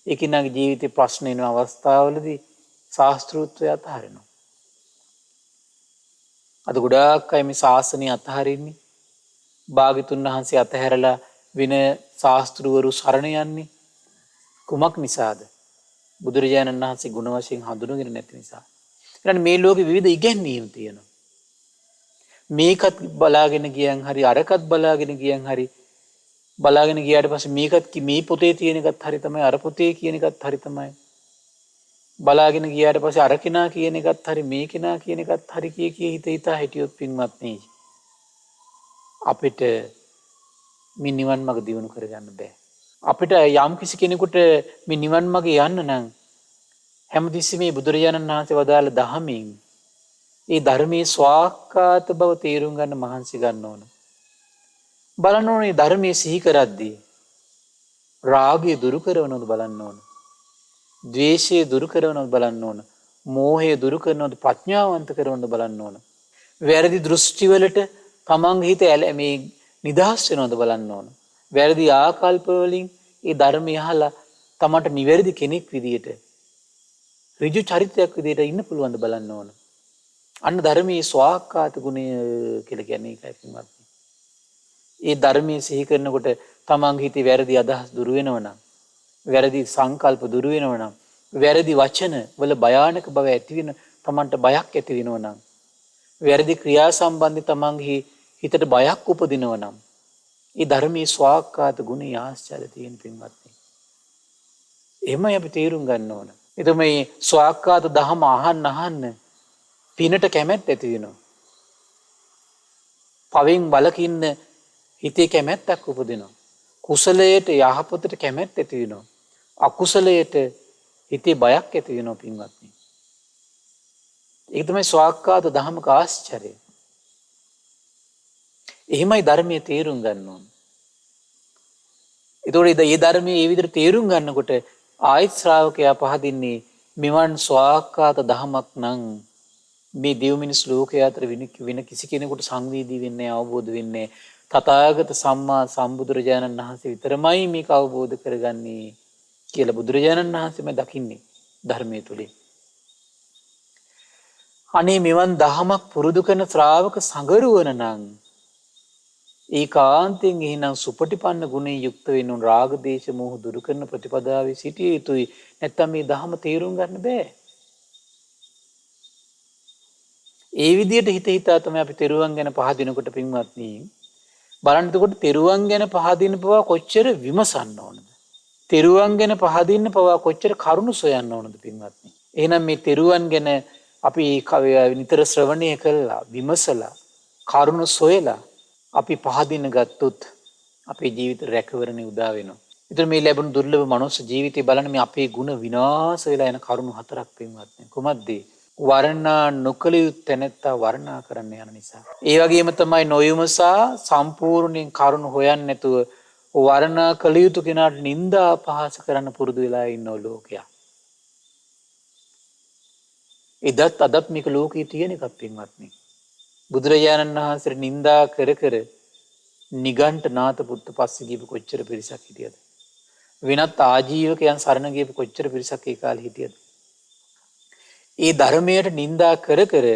ඒකිනාගේ ජීවිතේ ප්‍රශ්න එන අවස්ථාවලදී ශාස්ත්‍රූත්වය අතහරිනවා. අද ගොඩාක් අය මේ ශාසනය අතහරින්නේ. භාග්‍යතුන් වහන්සේ අතහැරලා වෙන ශාස්ත්‍රවරු සරණ යන්නේ. කුමක් නිසාද? බුදුරජාණන් වහන්සේ ගුණ වශයෙන් හඳුනගෙන නැති නිසා. ඊළඟ මේ ලෝකෙ විවිධ ඉගැන්වීම් තියෙනවා. මේකත් බලාගෙන ගියන් හරි, අරකත් බලාගෙන ගියන් හරි, බලාගෙන ගියාට පස්සේ මේකත් මේ පොතේ තියෙන එකත් හරි තමයි, අර පොතේ කියන එකත් හරි තමයි. බලාගෙන ගියාට පස්සේ අර කෙනා කියන එකත් හරි, මේ කෙනා කියන එකත් හරි කිය හිතා හිටියොත් පින්වත්නි, අපිට මේ නිවන් මඟ දියුණු කරගන්න බෑ. අපිට යම් කිසි කෙනෙකුට මේ නිවන් මඟ යන්න නම් හැමතිස්සෙම මේ බුදුරජාණන් වහන්සේ වදාළ දහමින් ඒ ධර්මයේ ස්වාක්කාත බව තේරුම් ගන්න මහන්සි ගන්න ඕන. බලන්න ඕනේ ධර්මයේ සිහි කරද්දී රාගය දුරු කරනවද බලන්න ඕන. ද්වේෂය දුරු කරනවද බලන්න ඕන. මෝහය දුරු කරනවද, ප්‍රඥාවන්ත කරනවද බලන්න ඕන. වැරදි දෘෂ්ටි වලට තමන්ගේ හිත මේ නිදහස් වෙනවද බලන්න ඕන. වැරදි ආකල්ප වලින් ඒ ධර්මය අහලා තමන්ට නිවැරදි කෙනෙක් විදියට, ඍජු චරිතයක් විදියට ඉන්න පුළුවන්ද බලන්න ඕන. අන්න ධර්මයේ ස්වාක්කාත ගුණය කියලා කියන්නේ ඒකයි පින්වත්නි. ඒ ධර්මයේ සිහි කරනකොට තමන්ගේ හිතේ වැරදි අදහස් දුරු වෙනවා නම්, වැරදි සංකල්ප දුරු වෙනවා නම්, වැරදි වචන වල භයානක බව ඇති වෙන තමන්ට බයක් ඇති වෙනවා නම්, වැරදි ක්‍රියා සම්බන්ධ තමන්ගේ හිතට බයක් උපදිනවා නම්, ඒ ධර්මයේ ස්වාක්කාත ගුණය ආශ්චර්ය තියෙන පින්වත්නි. එහෙමයි අපි තේරුම් ගන්න ඕන. එතකොට මේ ස්වාක්කාත දහම අහන්න පිනට කැමැත්ත ඇති වෙනවා. පවෙන් වළකින්න හිතේ කැමැත්තක් උපදිනවා. කුසලයට යහපතට කැමැත්ත ඇති වෙනවා. අකුසලයට හිතේ බයක් ඇති වෙනවා පින්වත්නි. ඒක තමයි ස්වාක්කාත දහමක ආශ්චර්යය. එහෙමයි ධර්මයේ තේරුම් ගන්න ඕන. ඒතකොට මේ ධර්මයේ මේ විදිහට තේරුම් ගන්නකොට ආයත් ශ්‍රාවකයා පහදින්නේ මෙවන් ස්වාක්කාත දහමක් නම් මේ දෙව් මිනිස් ලෝකයේ අතර වෙන කිසි කෙනෙකුට සංවේදී වෙන්නේ අවබෝධ වෙන්නේ තථාගත සම්මා සම්බුදුරජාණන් වහන්සේ විතරමයි මේක අවබෝධ කරගන්නේ කියලා බුදුරජාණන් වහන්සේම දකින්නේ ධර්මයේ තුලින්. අනේ මෙවන් දහමක් පුරුදු කරන ශ්‍රාවක සංගරුවන නම් ඒකාන්තයෙන් එහෙනම් සුපටිපන්න ගුණයෙන් යුක්ත වෙන්න උන් රාග දේශ මොහ දුරු කරන ප්‍රතිපදාවේ සිටිය යුතුයි. නැත්තම් මේ ධහම තේරුම් ගන්න බෑ. ඒ විදිහට හිතා තමයි අපි තෙරුවන් ගැන පහදිනකොට පින්වත්නි බලන්න. එතකොට තෙරුවන් ගැන පහදින පවා කොච්චර විමසන්න ඕනද? තෙරුවන් ගැන පහදින්න පවා කොච්චර කරුණු සොයන්න ඕනද පින්වත්නි? එහෙනම් මේ තෙරුවන් ගැන අපි නිතර ශ්‍රවණය කළා, විමසලා, කරුණු සොයලා අපි පහදින ගත්තොත් අපේ ජීවිත රැකවරණේ උදා වෙනවා. ඒතර මේ ලැබුණු දුර්ලභ මනුස්ස ජීවිතය බලන්න මේ අපේ ಗುಣ විනාශ වෙලා යන කරුණු හතරක් පින්වත්නි. කොහොමද? වර්ණා නොකළ යුතු තැනැත්තා වර්ණා කරන්න යන නිසා. ඒ වගේම තමයි නොයුමසා සම්පූර්ණයෙන් කරුණු හොයන්නේ නැතුව වර්ණා කළ යුතු කෙනාට නිନ୍ଦා අපහාස කරන්න පුරුදු වෙලා ඉන්න ලෝකයා. එදත් අදත් මේක ලෝකයේ තියෙන එකක් පින්වත්නි. බුදුරජාණන් වහන්සේට නිନ୍ଦා කර කර නිගණ්ඨ නාත පුත්ත පස්සේ ගිහපු කොච්චර පිරිසක් හිටියද? වෙනත් ආජීවකයන් සරණ ගිහපු කොච්චර පිරිසක් ඒ කාලේ හිටියද? ඒ ධර්මයට නිନ୍ଦා කර කර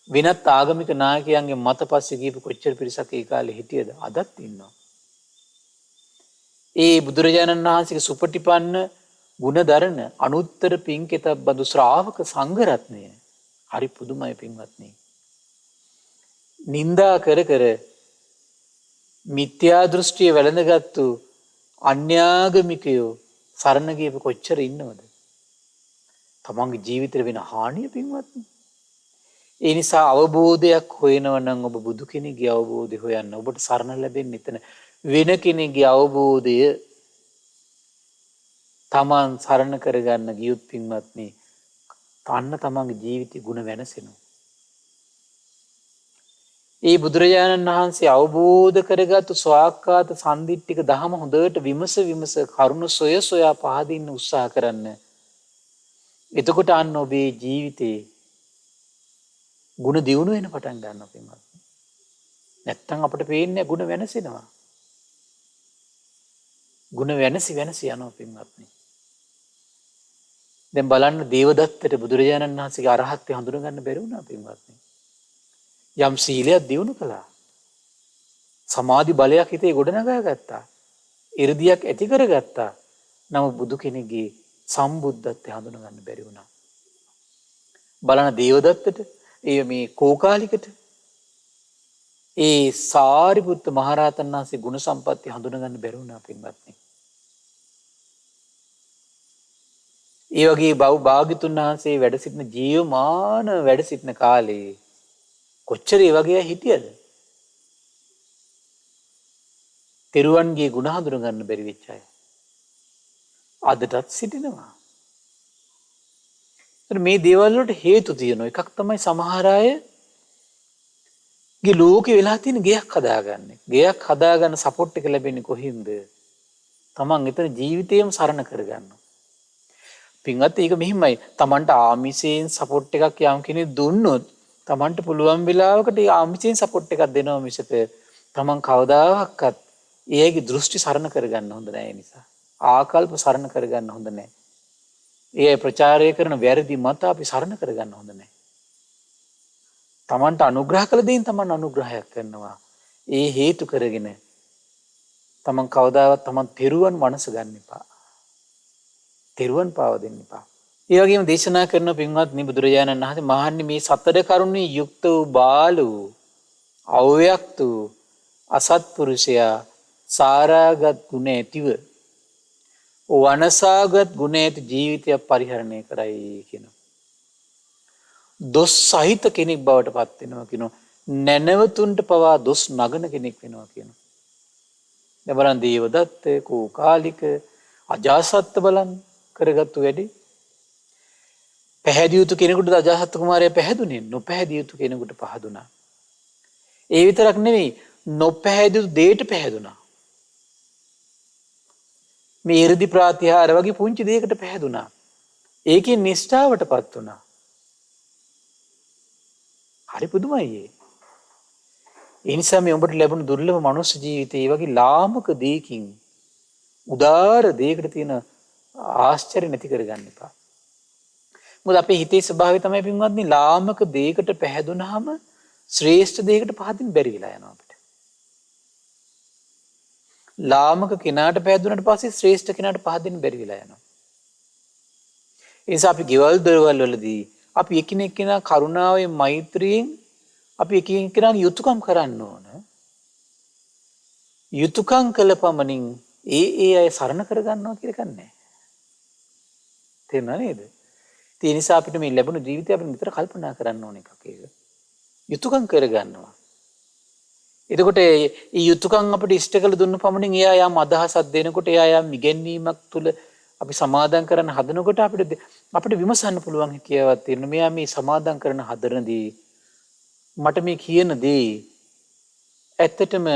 වෙනත් ආගමික නායකයන්ගේ මත පස්සේ ගිහපු කොච්චර පිරිසක් ඒ කාලේ හිටියද? අදත් ඉන්නවා. ඒ බුදුරජාණන් වහන්සේගේ සුපටිපන්න ගුණධර්ණ අනුත්තර පින්කෙත බඳු ශ්‍රාවක සංඝ රත්නය හරි පුදුමයි පින්වත්නි. නින්දා කර කර මිත්‍යා දෘෂ්ටිය වැළඳගත්තු අන්‍යාගමිකයෝ සරණ ගියපු කොච්චර ඉන්නවද? තමන්ගේ ජීවිතේ වෙන හානිය පින්වත්නි. ඒ නිසා අවබෝධයක් හොයනවා නම් ඔබ බුදු කෙනෙක්ගේ අවබෝධය හොයන්න. ඔබට සරණ ලැබෙන්නේ එතන. වෙන කෙනෙක්ගේ අවබෝධය තමන් සරණ කරගන්න ගියොත් පින්වත්නි තන්න තමන්ගේ ජීවිතේ ගුණ වෙනසෙනවා. ඒ බුදුරජාණන් වහන්සේ අවබෝධ කරගත්තු ස්වාක්කාත සම්දිට්ඨික ධහම හොඳට විමස කරුණ සොයා පහදින්න උත්සාහ කරන්න. එතකොට අන්න ඔබේ ජීවිතේ ගුණ දියුණු වෙන පටන් ගන්නවා පින්වත්නි. නැත්තම් අපිට පේන්නේ ගුණ වෙනසෙනවා. ගුණ වෙනසි යනවා පින්වත්නි. දැන් බලන්න දේවදත්තට බුදුරජාණන් වහන්සේගේ අරහත්ත්වය හඳුන ගන්න බැරි වුණා පින්වත්නි. යම් සීලයක් දියුණු කළා. සමාධි බලයක් හිතේ ගොඩනගා ගත්තා. 이르දියක් ඇති කරගත්තා. නමුත් බුදු කෙනෙක්ගේ සම්බුද්ධත්වය හඳුන ගන්න බැරි වුණා. බලන්න දේවදත්තට, මේ කෝකාලිකට, ඒ සාරිපුත්ත මහරහතන් වහන්සේ ගුණ සම්පatti හඳුන ගන්න බැරි වුණා පින්වත්නි. ඒ වගේ භාග්‍යතුන් වහන්සේ වැඩ සිටින ජීවමාන වැඩ සිටින කාලේ කොච්චර ඒ වගේ හිටියද? තෙරුවන්ගේ ගුණ හඳුන ගන්න බැරි වෙච්ච අය අදටත් සිටිනවා. මේ දේවල් වලට හේතු තියෙනවා. එකක් තමයි සමහර අයගේ ලෝකේ වෙලා තියෙන ගෙයක් හදාගන්නේ. ගෙයක් හදාගන්න සපෝට් එක ලැබෙන්නේ කොහින්ද? තමන් එතන ජීවිතේම සරණ කරගන්නවා. පින්වත් ඒක මෙහිමයි. තමන්ට ආමිෂයෙන් සපෝට් එකක් යම් කෙනෙක් දුන්නොත් තමන්ට පුළුවන් වෙලාවකට ඒ ආමිෂයෙන් සපෝට් එකක් දෙනවා මිසක තමන් කවදාවත් ඒගේ දෘෂ්ටි සරණ කරගන්න හොඳ නැහැ. ඒ නිසා ආකල්ප සරණ කරගන්න හොඳ නැහැ. ඒ ප්‍රචාරය කරන වැරදි මත අපි සරණ කරගන්න හොඳ නැහැ. තමන්ට අනුග්‍රහ කළ දෙයින් තමන් අනුග්‍රහයක් කරනවා. ඒ හේතු කරගෙන තමන් කවදාවත් තමන් තෙරුවන් මනස ගන්න එපා. තෙරුවන් පාව දෙන්න එපා. ඒ වගේම දේශනා කරන පින්වත්නි බුදුරජාණන් වහන්සේ මහන්නේ මේ සතර කරුණේ යුක්ත වූ බාල වූ අව්‍යක්ත වූ අසත්පුරුෂයා සාරාගත් ගුණ ඇතිව වනසාගත් ගුණ ඇති ජීවිතයක් පරිහරණය කරයි කියනවා. දොස් සහිත කෙනෙක් බවට පත් වෙනවා කියනවා. නැනවතුන්ට පවා දොස් නගන කෙනෙක් වෙනවා කියනවා. දැන් බලන්න දේවදත්ත, කෝකාලික, අජාසත් බලන්න කරගත්තු වැඩි. පැහැදිය යුතු කෙනෙකුට අජාසත් කුමාරයා පැහැදුනේ, නොපැහැදිය යුතු කෙනෙකුට පහදුනා. ඒ විතරක් නෙවෙයි නොපැහැදිය යුතු දෙයට පැහැදුනා. මේ 이르දි ප්‍රාතිහාර වගේ පුංචි දෙයකට පැහැදුනා. ඒකෙන් නිෂ්ඨාවටපත් වුණා. හරි පුදුමයි ඒ. ඒ නිසා මේ ඔබට ලැබුණු දුර්ලභ මනුස්ස ජීවිතේ ඒ වගේ ලාමක දෙයකින් උදාර දෙයකට තියෙන ආශ්චර්ය නැති කරගන්න එපා. මොකද අපේ හිතේ ස්වභාවය තමයි පින්වත්නි ලාමක දෙයකට පැහැදුනහම ශ්‍රේෂ්ඨ දෙයකට පහදින් බැරි වෙලා යනවා අපිට. ලාමක කෙනාට පැහැදුනට පස්සේ ශ්‍රේෂ්ඨ කෙනාට පහදින් බැරි වෙලා යනවා. ඒ නිසා අපි ගෙවල් දොරවල් වලදී අපි එකිනෙක කෙනා කරුණාවෙන් මෛත්‍රියෙන් අපි එකිනෙක කෙනාගේ යුතුයකම් කරන්න ඕන. යුතුයකම් කළ පමණින් ඒ අය සරණ කරගන්නවා කියලා කන්නේ. තේරුණා නේද? ඒ නිසා අපිට මේ ලැබුණු ජීවිතය අපිට නිතර කල්පනා කරන්න ඕන එකක් ඒක. යුතුයකම් කරගන්නවා. එතකොට මේ යුතුයකම් අපිට ඉෂ්ට කළ දුන්න පමණින් එයා යම් අදහසක් දෙනකොට එයා යම් ඉගැන්වීමක් තුළ අපි සමාදම් කරන්න හදනකොට අපිට විමසන්න පුළුවන් හැකියාවක් තියෙනවා. මෙයා මේ සමාදම් කරන හදනදී මට මේ කියන දේ ඇත්තටම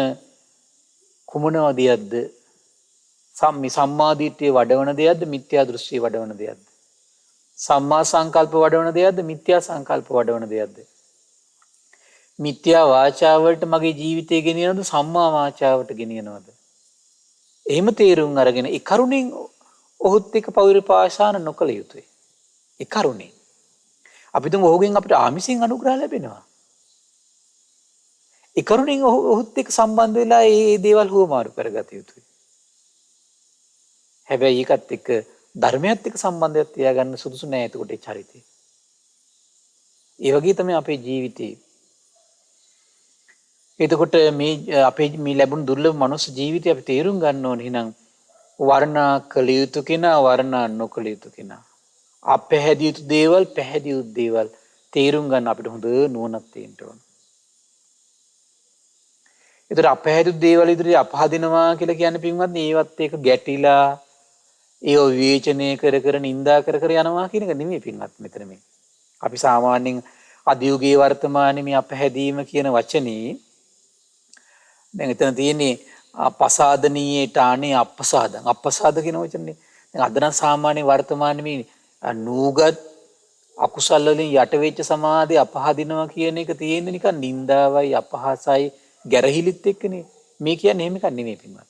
කුමනවා දෙයක්ද? සම්මා දිට්ඨිය වඩවන දෙයක්ද? මිත්‍යා දෘෂ්ටිය වඩවන දෙයක්ද? සම්මා සංකල්ප වඩවන දෙයක්ද? මිත්‍යා සංකල්ප වඩවන දෙයක්ද? මිත්‍යා වාචාවලට මගේ ජීවිතය ගෙනියනවද? සම්මා වාචාවට ගෙනියනවද? එහෙම තේරුම් අරගෙන ඒ කරුණෙන් ඔහුත් එක්ක පවිරපාසාන නොකළ යුතුයි. ඒ කරුණේ. අපි තුන් ඔහුගෙන් අපිට ආමිෂෙන් අනුග්‍රහ ලැබෙනවා. ඒ කරුණෙන් ඔහුත් එක්ක සම්බන්ධ වෙලා මේ දේවල් හුවමාරු කරගත යුතුයි. හැබැයි ඒකත් එක්ක ධර්මයත් එක්ක සම්බන්ධයක් තියාගන්න සුදුසු නෑ එතකොට ඒ චරිතය. ඒ වගේ තමයි අපේ ජීවිතේ. එතකොට මේ අපේ මේ ලැබුණු දුර්ලභ මනුස්ස ජීවිතය අපි තේරුම් ගන්න ඕනේ. එහෙනම් වර්ණා කළ යුතු කෙනා වර්ණා නොකළ යුතු කෙනා. අපැහැදිය යුතු දේවල් පැහැදිය යුතු දේවල් තේරුම් ගන්න අපිට හොඳ නුවණක් තියෙන්න ඕන. ඒතර අපැහැදිය යුතු දේවල් ඉදිරියේ අපහදිනවා කියලා කියන්නේ පින්වත්නි ඒවත් ඒක ගැටිලා ඒව විවේචනය කර නිඳා කර යනවා කියන එක නෙමෙයි පින්වත් මෙතන මේ. අපි සාමාන්‍යයෙන් අධියුගයේ වර්තමානයේ මේ අපහැදීම කියන වචනේ දැන් එතන තියෙන්නේ පසාදනීයේ ටානේ අප්පසාද කියන වචනේ. දැන් අද නම් සාමාන්‍ය වර්තමානයේ මේ නූගත් අකුසල වලින් යට වෙච්ච සමාධිය අපහදිනවා කියන එක තියෙන්නේ නිකන් නිඳාවයි අපහාසයි ගැරහිලිත් එක්කනේ. මේ කියන්නේ එහෙම එකක් නෙමෙයි පින්වත්.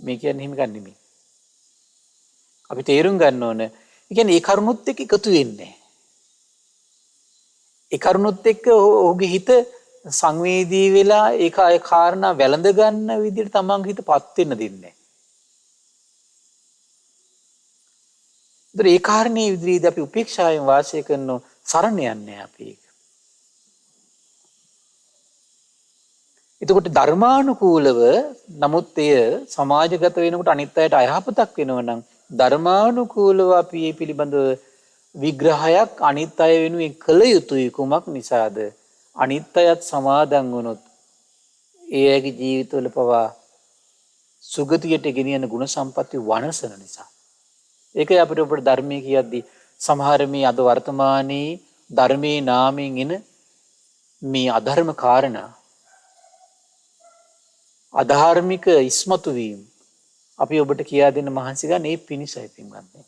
මේ කියන්නේ එහෙම එකක් නෙමෙයි. අපි තේරුම් ගන්න ඕන. ඒ කියන්නේ ඒ කරුණොත් එක්ක එකතු වෙන්නේ. ඒ කරුණොත් එක්ක ඔහුගේ හිත සංවේදී වෙලා ඒක ඒ කාරණා වැළඳ ගන්න විදිහට තමන්ගේ හිතපත් වෙන්න දෙන්නේ. ඒ කාරණේ විදිහට අපි උපේක්ෂාවෙන් වාසය කරන සරණ යන්නේ අපි. එතකොට ධර්මානුකූලව නමුත් එය සමාජගත වෙනකොට අනිත් අයට අයහපතක් වෙනවා නම් ධර්මානුකූලව අපි මේ පිළිබඳව විග්‍රහයක් අනිත් අය වෙනුවෙන් කළ යුතුයි. කුමක් නිසාද? අනිත් අයත් සමාදන් වුණොත් ඒ අයගේ ජීවිතවල පවා සුගතියට ගෙනියන ගුණ සම්පatti වනසන නිසා. ඒකයි අපිට ධර්මයේ කියද්දී සමහර මේ අද වර්තමානයේ ධර්මයේ නාමයෙන් එන මේ අධර්ම කාරණා අධාර්මික ඉස්මතු වීම අපි ඔබට කියා දෙන්න මහන්සි ගන්න ඒ පිණිසයි පින්වත්නි.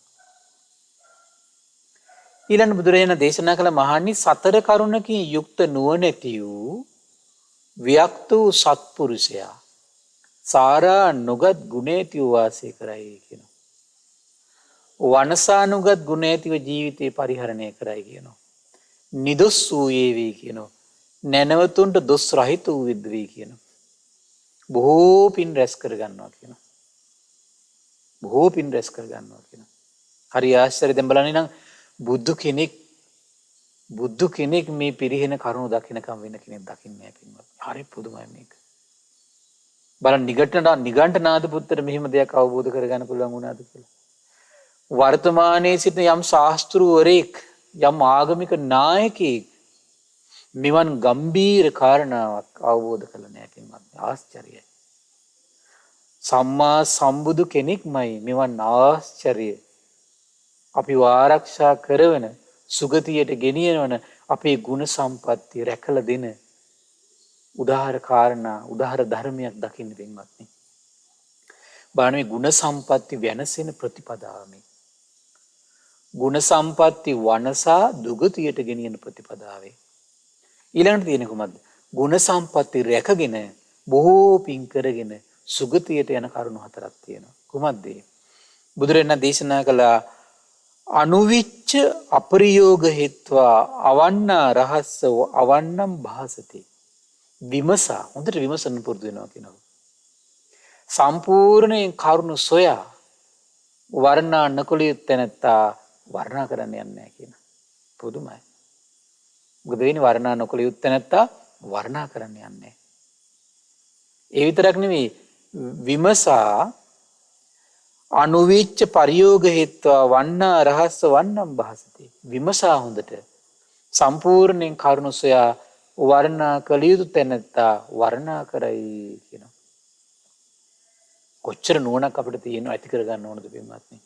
ඊළඟ බුදුරජාණන් දේශනා කළ මහණනි සතර කරුණකින් යුක්ත නුවණැති වූ වික්ත වූ සත්පුරුෂයා සාරා නොගත් ගුණේති වාසය කරයි කියනවා. වනසානුගත් ගුණේතිව ජීවිතේ පරිහරණය කරයි කියනවා. නිදොස් වූයේ වේ කියනවා. නැනවතුන්ට දොස් රහිත වූ විද්වේ කියනවා. බොහෝ පින් රැස් කර ගන්නවා කියනවා. බොහෝ පින් රැස් කර ගන්නවා කියන. හරි ආශ්චර්යයි. දැන් බලන්න නම් බුදු කෙනෙක් මේ පිරිහෙන කරුණු දකින්නකම් වෙන කෙනෙක් දකින්නේ නැහැ පින්වත්. හරි පුදුමයි මේක. බලන්න නිගණ්ඨනාථ පුත්තට මෙහෙම දෙයක් අවබෝධ කරගන්න පුළුවන් වුණාද කියලා. වර්තමානයේ සිටින යම් ශාස්ත්‍රූවරයෙක් යම් ආගමික නායකයෙක් මෙවන් ගම්බීර කාරණාවක් අවබෝධ කළ නැහැ පින්වත්. ආශ්චර්යයි. සම්මා සම්බුදු කෙනෙක්මයි මෙවන් ආශ්චර්ය අපි ආරක්ෂා කරවන සුගතියට ගෙනියන අපේ ගුණ සම්පත්තිය රැකලා දෙන උදාහර කාරණා උදාහර ධර්මයක් දකින්න පින්වත්නි. බලන්න මේ ගුණ සම්පatti වෙනසෙන ප්‍රතිපදාව මේ. ගුණ සම්පatti වනසා දුගතියට ගෙනියන ප්‍රතිපදාවේ. ඊළඟට තියෙන කොහොමද? ගුණ සම්පatti රැකගෙන බොහෝ පින් කරගෙන සුගතියට යන කරුණු හතරක් තියෙනවා. කොහොමද? බුදුරජාණන් දේශනා කළ අනුවිච්ච අපරියෝග හේත්වා අවන්නා රහස්ස අවන්නම් භාසති. විමසා හොඳට විමසන්න පුරුදු වෙනවා කියනවා. සම්පූර්ණයෙන් කරුණු සොයා වර්ණා නොකළ යුත්තේ නැත්තා වර්ණා කරන්න යන්නේ නැහැ කියන. පුදුමයි. මොකද වෙන්නේ වර්ණා නොකළ යුත්තේ නැත්තා වර්ණා කරන්න යන්නේ. ඒ විතරක් නෙවෙයි විමසා අනුවිච්ච පරියෝග හේත්වා වන්නා රහස්ස වන්නම් භාසති. විමසා හොඳට සම්පූර්ණයෙන් කරුණු සොයා වර්ණා කළ යුතු තැනැත්තා වර්ණා කරයි කියනවා. කොච්චර නුවණක් අපිට තියෙනවා ඇති කරගන්න ඕනද පින්වත්නි.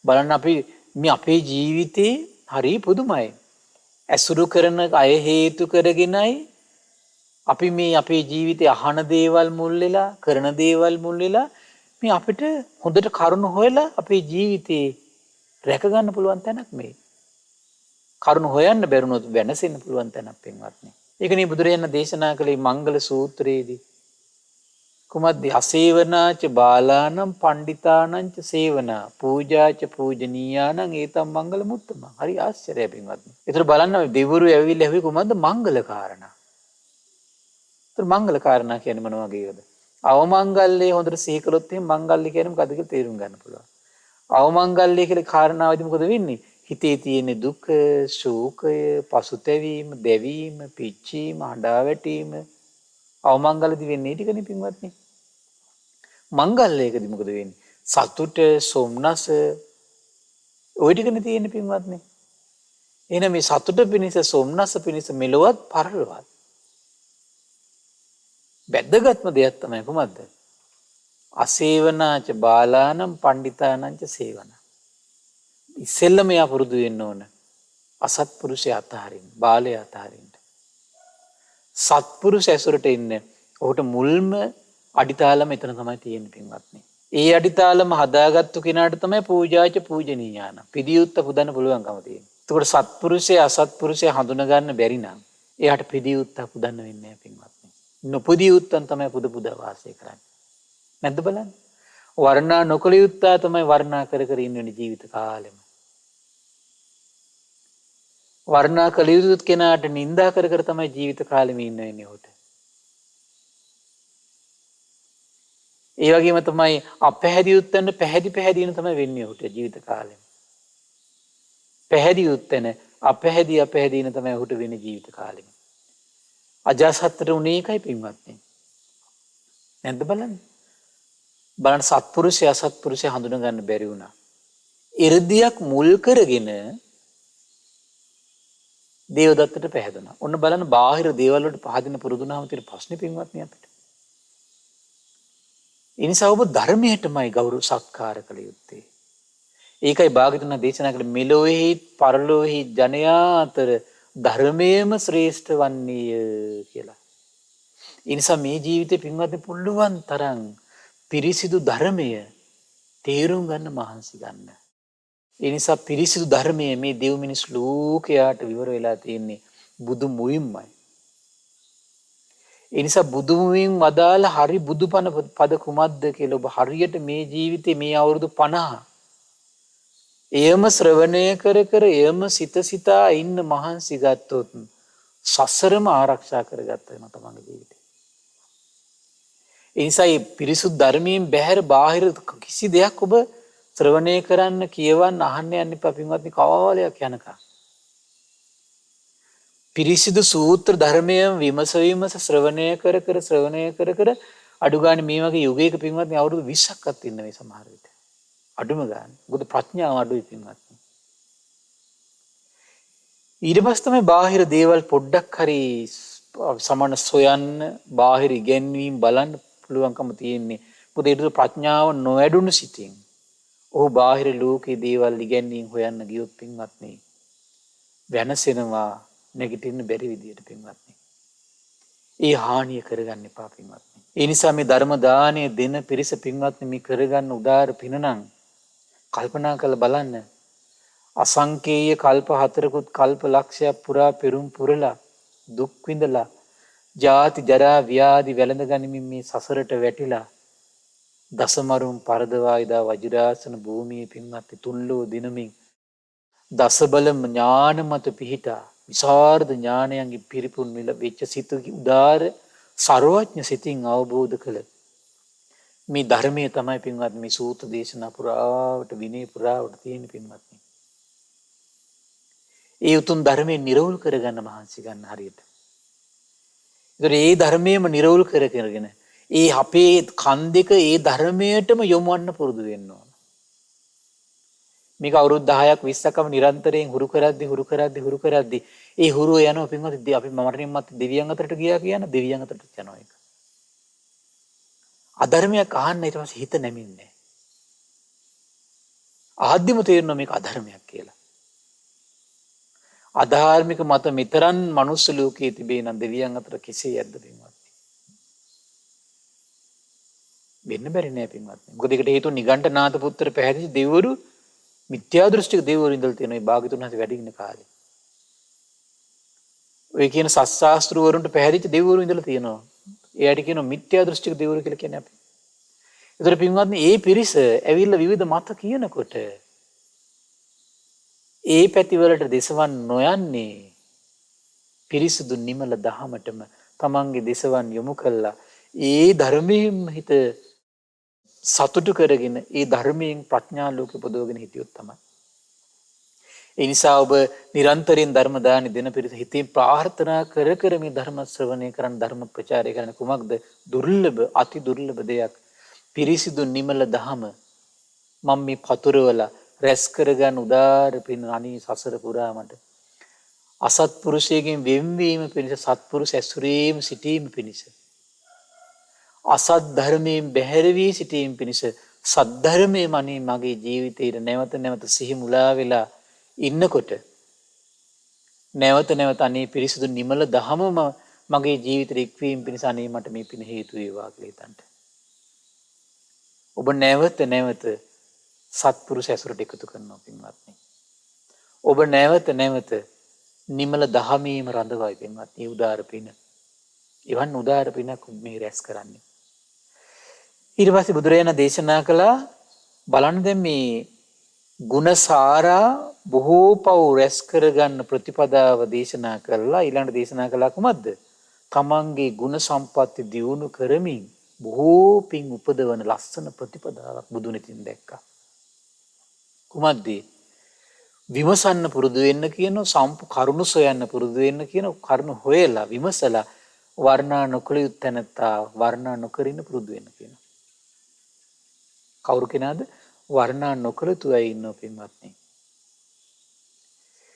බලන්න අපි මේ අපේ ජීවිතේ හරි පුදුමයි. ඇසුරු කරන අය හේතු කරගෙනයි අපි මේ අපේ ජීවිතේ අහන දේවල් මුල් වෙලා කරන දේවල් මුල් වෙලා මේ අපිට හොඳට කරුණු හොයලා අපේ ජීවිතේ රැක ගන්න පුළුවන් තැනක් මේ. කරුණු හොයන්න බැරුණොත් වෙනසෙන්න පුළුවන් තැනක් පින්වත්නි. ඒකනේ බුදුරජාණන් දේශනා කළේ මංගල සූත්‍රයේදී. කුමද්ද අසේවනාච බාලානම් පණ්ඩිතානංච සේවනා පූජාච පූජනීයානං ඒතම් මංගල මුත්තම. හරි ආශ්චර්යයි පින්වත්නි. ඒතර බලන්න දෙවිවරු ඇවිල්ලා ඇහුවේ කුමද්ද මංගල කාරණා. ඒතර මංගල කාරණා කියන්නේ මොන වගේද? අවමංගල්‍යය හොඳට සිහි කළොත් එහෙනම් මංගල්‍ය කියන්නේ මොකද්ද කියලා තේරුම් ගන්න පුළුවන්. අවමංගල්‍ය කියලා කාරණාවදී මොකද වෙන්නේ? හිතේ තියෙන දුක, ශෝකය, පසුතැවීම, දැවීම, පිච්චීම, හඬා වැටීම අවමංගලදී වෙන්නේ ටිකනේ පින්වත්නි. මංගල්‍යයකදී මොකද වෙන්නේ? සතුට, සොම්නස ওই ටිකනේ තියෙන්නේ පින්වත්නි. එහෙනම් මේ සතුට පිණිස, සොම්නස පිණිස මෙලොවත් පරලොවත් වැදගත්ම දෙයක් තමයි කොහොමද? අසේවනාච බාලානම් පණ්ඩිතානංච සේවන. ඉස්සෙල්ලම යා පුරුදු වෙන්න ඕන අසත්පුරුෂය අතහරින්න, බාලය අතහරින්න. සත්පුරුෂ ඇසුරට ඉන්න ඔහුට මුල්ම අඩිතාලම එතන තමයි තියෙන්නේ පින්වත්නි. ඒ අඩිතාලම හදාගත්තු කෙනාට තමයි පූජාච පූජනීයාන. පිදියුත්ත පුදන්න පුළුවන්කම තියෙන්නේ. එතකොට සත්පුරුෂය අසත්පුරුෂය හඳුන ගන්න බැරි නම් එයාට පිදියුත්ත පුදන්න වෙන්නේ නැහැ පින්වත්නි. නොපුදිය උත්තන් තමයි පුද පුද වාසය කරන්නේ. නැද්ද බලන්න? වර්ණා නොකළ යුත්තා තමයි වර්ණා කර කර ඉන්නේ ජීවිත කාලෙම. වර්ණා කළ යුතු කෙනාට නිඳා කර කර තමයි ජීවිත කාලෙම ඉන්න වෙන්නේ උට. ඒ වගේම තමයි අපැහැදිය උත්තන්න පැහැදින තමයි වෙන්නේ උට ජීවිත කාලෙම. පැහැදිය උත්තන අපැහැදින තමයි උට වෙන්නේ ජීවිත කාලෙම. අජාසත්තට උනේ ඒකයි පින්වත්නි. නැද්ද බලන්න? බලන්න සත්පුරුෂය අසත්පුරුෂය හඳුන ගන්න බැරි වුණා. 이르දියක් මුල් කරගෙන දේවදත්තට පැහැදුනා. ඔන්න බලන්න බාහිර දේවල් වලට පහදින පුරුදුනාම තියෙන ප්‍රශ්නේ පින්වත්නි අපිට. ඒ නිසා ඔබ ධර්මයටමයි ගෞරව සත්කාර කළ යුත්තේ. ඒකයි භාග්‍යවතුන් දේශනා කළ මෙලොවෙහි පරලොවෙහි ජනයා අතර ධර්මයේම ශ්‍රේෂ්ඨ වන්නේය කියලා. ඒ නිසා මේ ජීවිතේ පින්වත්නි පුළුවන් තරම් පිරිසිදු ධර්මය තේරුම් ගන්න මහන්සි ගන්න. ඒ නිසා පිරිසිදු ධර්මයේ මේ දෙව් මිනිස් ලෝකයට විවර වෙලා තියෙන්නේ බුදු මුවින්මයි. ඒ නිසා බුදු මුවින් වදාළ හරි බුදුපණ පද කුමක්ද කියලා ඔබ හරියට මේ ජීවිතේ මේ අවුරුදු 50 එයම ශ්‍රවණය කර කර එයම සිත සිතා ඉන්න මහන්සි ගත්තොත් සසරම ආරක්ෂා කරගත්ත වෙනවා තමන්ගේ ජීවිතේ. ඒ නිසා මේ පිරිසුදු ධර්මයෙන් බැහැර බාහිර කිසි දෙයක් ඔබ ශ්‍රවණය කරන්න, කියවන්න, අහන්න යන්න එපා පින්වත්නි, කාලයක් යනකම්. පිරිසිදු සූත්‍ර ධර්මය විමස ශ්‍රවණය කර අඩු ගානේ මේ වගේ යුගයක පින්වත්නි අවුරුදු 20ක්වත් ඉන්න මේ සමහර විට. අඩුම ගානේ. මොකද ප්‍රඥාව අඩුයි පින්වත්නි. ඊට පස්සේ තමයි බාහිර දේවල් පොඩ්ඩක් හරි සමන සොයන්න, බාහිර ඉගැන්වීම් බලන්න පුළුවන්කම තියෙන්නේ. මොකද ඒක ප්‍රඥාව නොවැඩුණු සිතින්. ඔහු බාහිර ලෝකේ දේවල් ඉගැන්වීම් හොයන්න ගියොත් පින්වත්නි වෙනසෙනවා, නැගිටින්න බැරි විදියට පින්වත්නි. ඒ හානිය කරගන්න එපා පින්වත්නි. ඒ නිසා මේ ධර්ම දාණය දෙන පිරිස පින්වත්නි මේ කරගන්න උදාාර පින නම් කල්පනා කරලා බලන්න. අසංකේය කල්ප 4කුත් කල්ප ලක්ෂයක් පුරා පෙරුම් පුරලා දුක් විඳලා ජාති ජරා ව්‍යාධි වැළඳ ගනිමින් මේ සසරට වැටිලා දසමරුන් පරදවායිදා වජිරාසන භූමියේ පින්වත්නි තුන්ලෝ දිනමින් දසබල ඥාන මත පිහිටා විසරද ඥානයන්ගේ පිරිපුන් මිල වෙච්ච සිත උදාර සර්වඥ සිතින් අවබෝධ කළ මේ ධර්මයේ තමයි පින්වත්නි මේ සූත්‍ර දේශනා පුරාවට විනය පුරාවට තියෙන පින්වත්නි. ඒ උතුම් ධර්මයේ නිරවුල් කරගන්න මහන්සි ගන්න හරියට. ඒතර ඒ ධර්මයේම නිරවුල් කරගෙන ඒ අපේ කන් දෙක ඒ ධර්මයටම යොමුවන්න පුරුදු වෙන්න ඕන. මේක අවුරුදු 10ක් 20ක්ම නිරන්තරයෙන් හුරු කරද්දි ඒ හුරුව යනවා පින්වත්නි අපි මරණින් මත්තේ දෙවියන් අතරට ගියා කියන දෙවියන් අතරට යනවා ඒක. අධර්මයක් අහන්න ඊට පස්සේ හිත නැමින්නේ. ආද්‍යම තේරෙනවා මේක අධර්මයක් කියලා. අධාර්මික මත මෙතරම් මනුස්ස ලෝකයේ තිබේ නම් දෙවියන් අතර කෙසේ යද්ද පින්වත්නි. වෙන්න බැරි නෑ පින්වත්නි. මොකද ඒකට හේතුව නිගණ්ඨනාථ පුත්‍ර පැහැදිලි දෙවිවරු මිත්‍යා දෘෂ්ටික දෙවිවරු ඉඳලා තියෙනවා මේ භාග්‍යතුන් වහන්සේ වැඩ ඉන්න කාලේ. ඔය කියන සත්‍යාස්ත්‍රවරුන්ට පැහැදිච්ච දෙවිවරු ඉඳලා තියෙනවා. එයාට කියනවා මිත්‍යා දෘෂ්ටික දෙවිවරු කියලා කියන්නේ අපි. ඒතර පින්වත්නි මේ පිරිස ඇවිල්ලා විවිධ මත කියනකොට ඒ පැතිවලට දෙසවන් නොයන්නේ පිරිසුදු නිමල දහමටම තමන්ගේ දෙසවන් යොමු කළා ඒ ධර්මයෙන් හිත සතුටු කරගෙන ඒ ධර්මයෙන් ප්‍රඥා ලෝකෙ පොදවගෙන හිටියොත් තමයි. ඒ නිසා ඔබ නිරන්තරයෙන් ධර්ම දානි දෙන පිරිස හිතින් ප්‍රාර්ථනා කර මේ ධර්ම ශ්‍රවණය කරන් ධර්ම ප්‍රචාරය කරන කුමක්ද දුර්ලභ අති දුර්ලභ දෙයක් පිරිසිදු නිමල දහම මම මේ පතුරවලා රැස් කරගන්න උදාර පින් අනී සසර පුරාමට අසත්පුරුෂයෙක්ගෙන් වෙන්වීම පිණිස සත්පුරුෂ ඇසුරේම සිටීම පිණිස අසත් ධර්මයෙන් බැහැර වී සිටීම පිණිස සද්ධර්මයේම අනේ මගේ ජීවිතේට නැවත නැවත සිහි මුලා වෙලා ඉන්නකොට නැවත නැවත අනේ පිරිසුදු නිමල දහමම මගේ ජීවිතේ ඉක්වීම පිණිස අනේ මට මේ පින හේතු වේවා කියලා හිතන්න. ඔබ නැවත නැවත සත්පුරුෂ ඇසුරට එකතු කරනවා පින්වත්නි. ඔබ නැවත නැවත නිමල දහමේම රඳවයි පින්වත්නි උදාර පින. ඉවන් උදාර පිනක් මේ රැස් කරන්නේ. ඊට පස්සේ බුදුරජාණන් දේශනා කළා බලන්න දැන් මේ ගුණසාරා බොහෝ පව් රැස් කරගන්න ප්‍රතිපදාව දේශනා කළා ඊළඟට දේශනා කළා කුමක්ද? තමන්ගේ ගුණ සම්පatti දියුණු කරමින් බොහෝ පින් උපදවන ලස්සන ප්‍රතිපදාවක් බුදුනෙතින් දැක්කා. කුමක්ද? විමසන්න පුරුදු වෙන්න කියන කරුණු සොයන්න පුරුදු වෙන්න කියන කරුණු හොයලා විමසලා වර්ණා නොකළ යුත්තැනත්තා වර්ණා නොකරින්න පුරුදු වෙන්න කියන. කවුරු කෙනාද? වර්ණා නොකළ යුතු අය ඉන්නවා පින්වත්නි.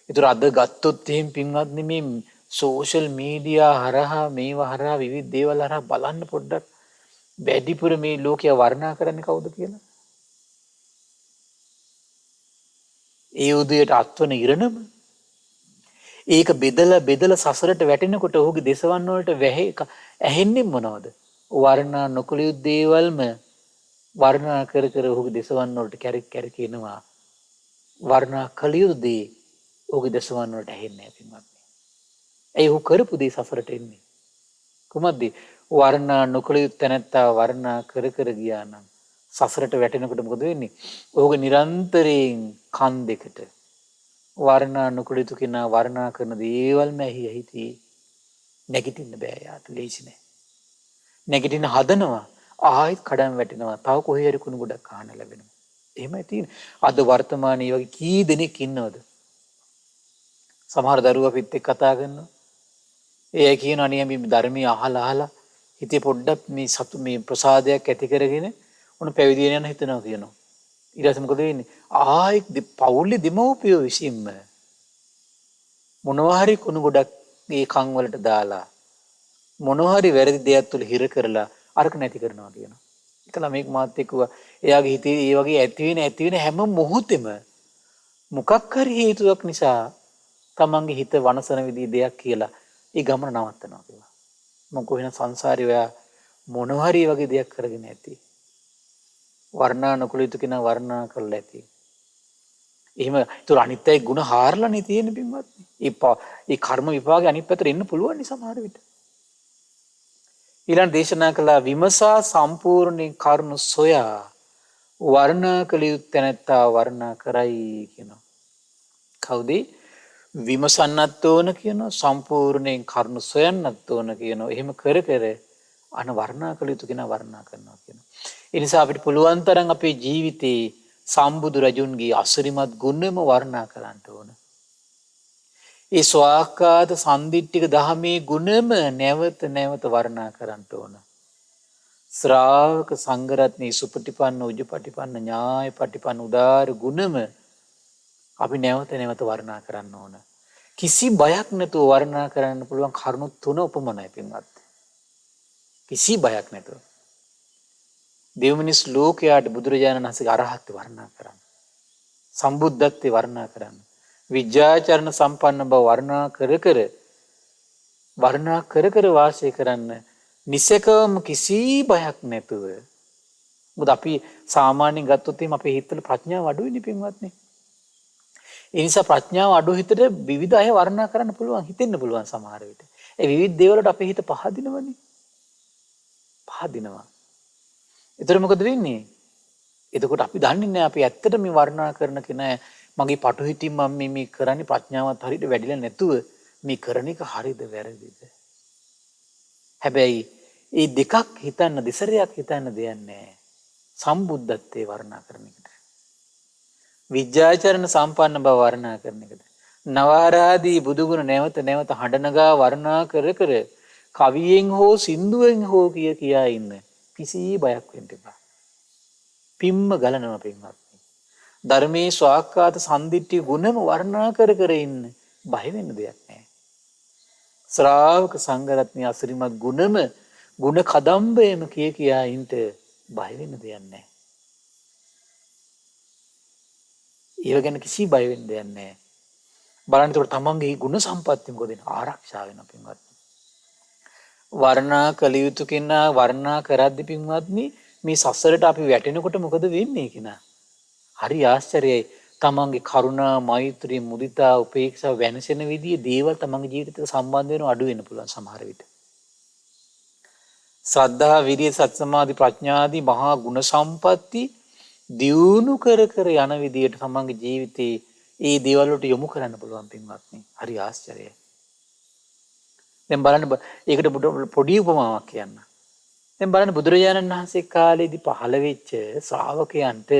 ඒතර අද ගත්තොත් එහෙම පින්වත්නි මේ සෝෂල් මීඩියා හරහා මේවා හරහා විවිධ දේවල් හරහා බලන්න පොඩ්ඩක් වැඩිපුර මේ ලෝකයා වර්ණා කරන්නේ කවුද කියලා? ඒ උදේට අත්වන ඉරණම ඒක බෙදලා සසරට වැටෙනකොට ඔහුගේ දෙසවන් වලට ඇහෙන්නේ මොනවද? වර්ණා නොකළ යුතු දේවල්ම වර්ණා කර ඔහුගේ දෙසවන් වලට කැරක් එනවා. වර්ණා කළ යුතු දේ ඔහුගේ දෙසවන් වලට ඇහෙන්නේ නැහැ පින්වත්නි. ඒ ඔහු කරපු දේ සසරට එන්නේ. කුමක්ද? වර්ණා නොකළ යුතු තැනැත්තා වර්ණා කර ගියා නම් සසරට වැටෙනකොට මොකද වෙන්නේ? ඔහුගේ නිරන්තරයෙන් කන් දෙකට වර්ණා නොකළ යුතු කෙනා වර්ණා කරන දේවල්ම ඇහි නැගිටින්න බෑ යාට ලේසි නෑ. නැගිටින්න හදනවා. ආයෙත් කඩම් වැටෙනවා. තව කොහේ හරි කුණු ගොඩක් අහන්න ලැබෙනවා. එහෙමයි තියෙන්නේ. අද වර්තමානයේ වගේ කී දෙනෙක් ඉන්නවද? සමහර දරුවෝ අපිත් එක්ක කතා කරනවා. ඒ අය කියනවා අනේ මේ ධර්මයේ අහලා හිතේ පොඩ්ඩක් මේ සතු මේ ප්‍රසාදයක් ඇති කරගෙන උන පැවිදි වෙන යන හිතනවා කියනවා. ඊට පස්සේ මොකද වෙන්නේ? ආයෙත් පවුලේ දෙමව්පියෝ විසින්ම මොනවා හරි කුණු ගොඩක් ඒ කන් වලට දාලා මොනවා හරි වැරදි දෙයක් තුල හිර කරලා අරක නැති කරනවා කියනවා. ඒක ළමෙක් මාත් එක්කුවා. එයාගේ හිතේ ඒ වගේ ඇති වෙන හැම මොහොතෙම මොකක් හරි හේතුවක් නිසා තමන්ගේ හිත වනසන විදිහ දෙයක් කියලා ඒ ගමන නවත්තනවා කියලා. මම කොහෙන සංසාරේ ඔයා මොනවා හරි වගේ දෙයක් කරගෙන ඇති. වර්ණා නොකලිතු කෙනා වර්ණා කරලා ඇති. එහෙම ඒතර අනිත් අය ಗುಣ හාරලානේ තියෙන්නේ පින්වත්නි. ඒ කර්ම විපාකේ අනිත් පැත්තට එන්න පුළුවන් නේ සමහර විට. ඊළඟ දේශනා කළා විමසා සම්පූර්ණ කරුණු සොයා වර්ණා කළ යුත්තේ නැත්තා වර්ණා කරයි කියනවා. කවුද? විමසන්නත් ඕන කියනවා සම්පූර්ණයෙන් කරුණු සොයන්නත් ඕන කියනවා. එහෙම කර අන වර්ණා කළ යුතු කෙනා වර්ණා කරනවා කියනවා. ඒ නිසා අපිට පුළුවන් තරම් අපේ ජීවිතේ සම්බුදු රජුන්ගේ අසිරිමත් ගුණම වර්ණනා කරන්න ඕන. ඒ ස්වාක්කාත සන්දිට්ඨික ධහමේ ගුණම නැවත නැවත වර්ණනා කරන්න ඕන. ශ්‍රාවක සංඝරත්නයේ සුපටිපන්න උජුපටිපන්න ඥායපටිපන්න උදාර ගුණම අපි නැවත නැවත වර්ණනා කරන්න ඕන. කිසි බයක් නැතුව වර්ණනා කරන්න පුළුවන් කරුණු 3 උපමනයි පින්වත්. කිසි බයක් නැතුව. දෙව්මිනිස් ලෝකයාට බුදුරජාණන් වහන්සේගේ අරහත් වර්ණනා කරන්න. සම්බුද්ධත්වයේ වර්ණනා කරන්න. විද්‍යාචරණ සම්පන්න බව වර්ණනා කර වාසය කරන්න නිසකවම කිසි බයක් නැතුව. මොකද අපි සාමාන්‍යයෙන් ගත්තොත් එහෙනම් අපේ හිතවල ප්‍රඥාව අඩුයිනේ පින්වත්නි. ඒ නිසා ප්‍රඥාව අඩු හිතට විවිධ අය වර්ණනා කරන්න පුළුවන්, හිතෙන්න පුළුවන් සමහර විට. ඒ විවිධ දේවල්වලට අපේ හිත පහදිනවනේ. පහදිනවා. ඒතර මොකද වෙන්නේ? එතකොට අපි දන්නේ නැහැ අපි ඇත්තට මේ වර්ණනා කරන කෙනා මගේ පටු හිතින් මම මේ කරන්නේ ප්‍රඥාවත් හරියට වැඩිලා නැතුව මේ කරන එක හරිද වැරදිද? හැබැයි මේ දෙකක් හිතන්න දෙසරයක් හිතන්න දෙයක් නැහැ. සම්බුද්ධත්වයේ වර්ණනා කරන එකට. විද්‍යාචරණ සම්පන්න බව වර්ණනා කරන එකට. නවාරාදී බුදුගුණ නැවත නැවත හඬනගා වර්ණනා කර කවියෙන් හෝ සින්දුවෙන් හෝ කියා ඉන්න කිසි බයක් වෙන්න එපා. පිම්ම ගලනවා පින්වත්නි. ධර්මයේ ස්වාක්කාත සම්දිට්ඨිය ගුණම වර්ණනා කර ඉන්න බය වෙන්න දෙයක් නැහැ. ශ්‍රාවක සංඝරත්නයේ අසිරිමත් ගුණම ගුණ කදම්බයම කියා ඉන්න බය වෙන්න දෙයක් නැහැ. ඒව ගැන කිසි බය වෙන්න දෙයක් නැහැ. බලන්න ඒකට තමන්ගේ ගුණ සම්පත්තිය මොකද ආරක්ෂා වෙනවා පින්වත්නි. වර්ණා කළ යුතු කෙනා වර්ණා කරද්දි පින්වත්නි මේ සසරට අපි වැටෙනකොට මොකද වෙන්නේ කෙනා? හරි ආශ්චර්යයි. තමන්ගේ කරුණා, මෛත්‍රී, මුදිතා, උපේක්ෂා වෙනසෙන විදිහේ දේවල් තමන්ගේ ජීවිතයට සම්බන්ධ වෙනව අඩු වෙන්න පුළුවන් සමහර විට. ශ්‍රද්ධා, විරිය, සති, සමාධි, ප්‍රඥා ආදී මහා ගුණ සම්පatti දියුණු කර යන විදිහට තමන්ගේ ජීවිතේ ඒ දේවල් වලට යොමු කරන්න පුළුවන් පින්වත්නි. හරි ආශ්චර්යයි. දැන් බලන්න ඒකට පොඩි උපමාවක් කියන්න. දැන් බලන්න බුදුරජාණන් වහන්සේ කාලේදී පහළ වෙච්ච ශ්‍රාවකයන්ට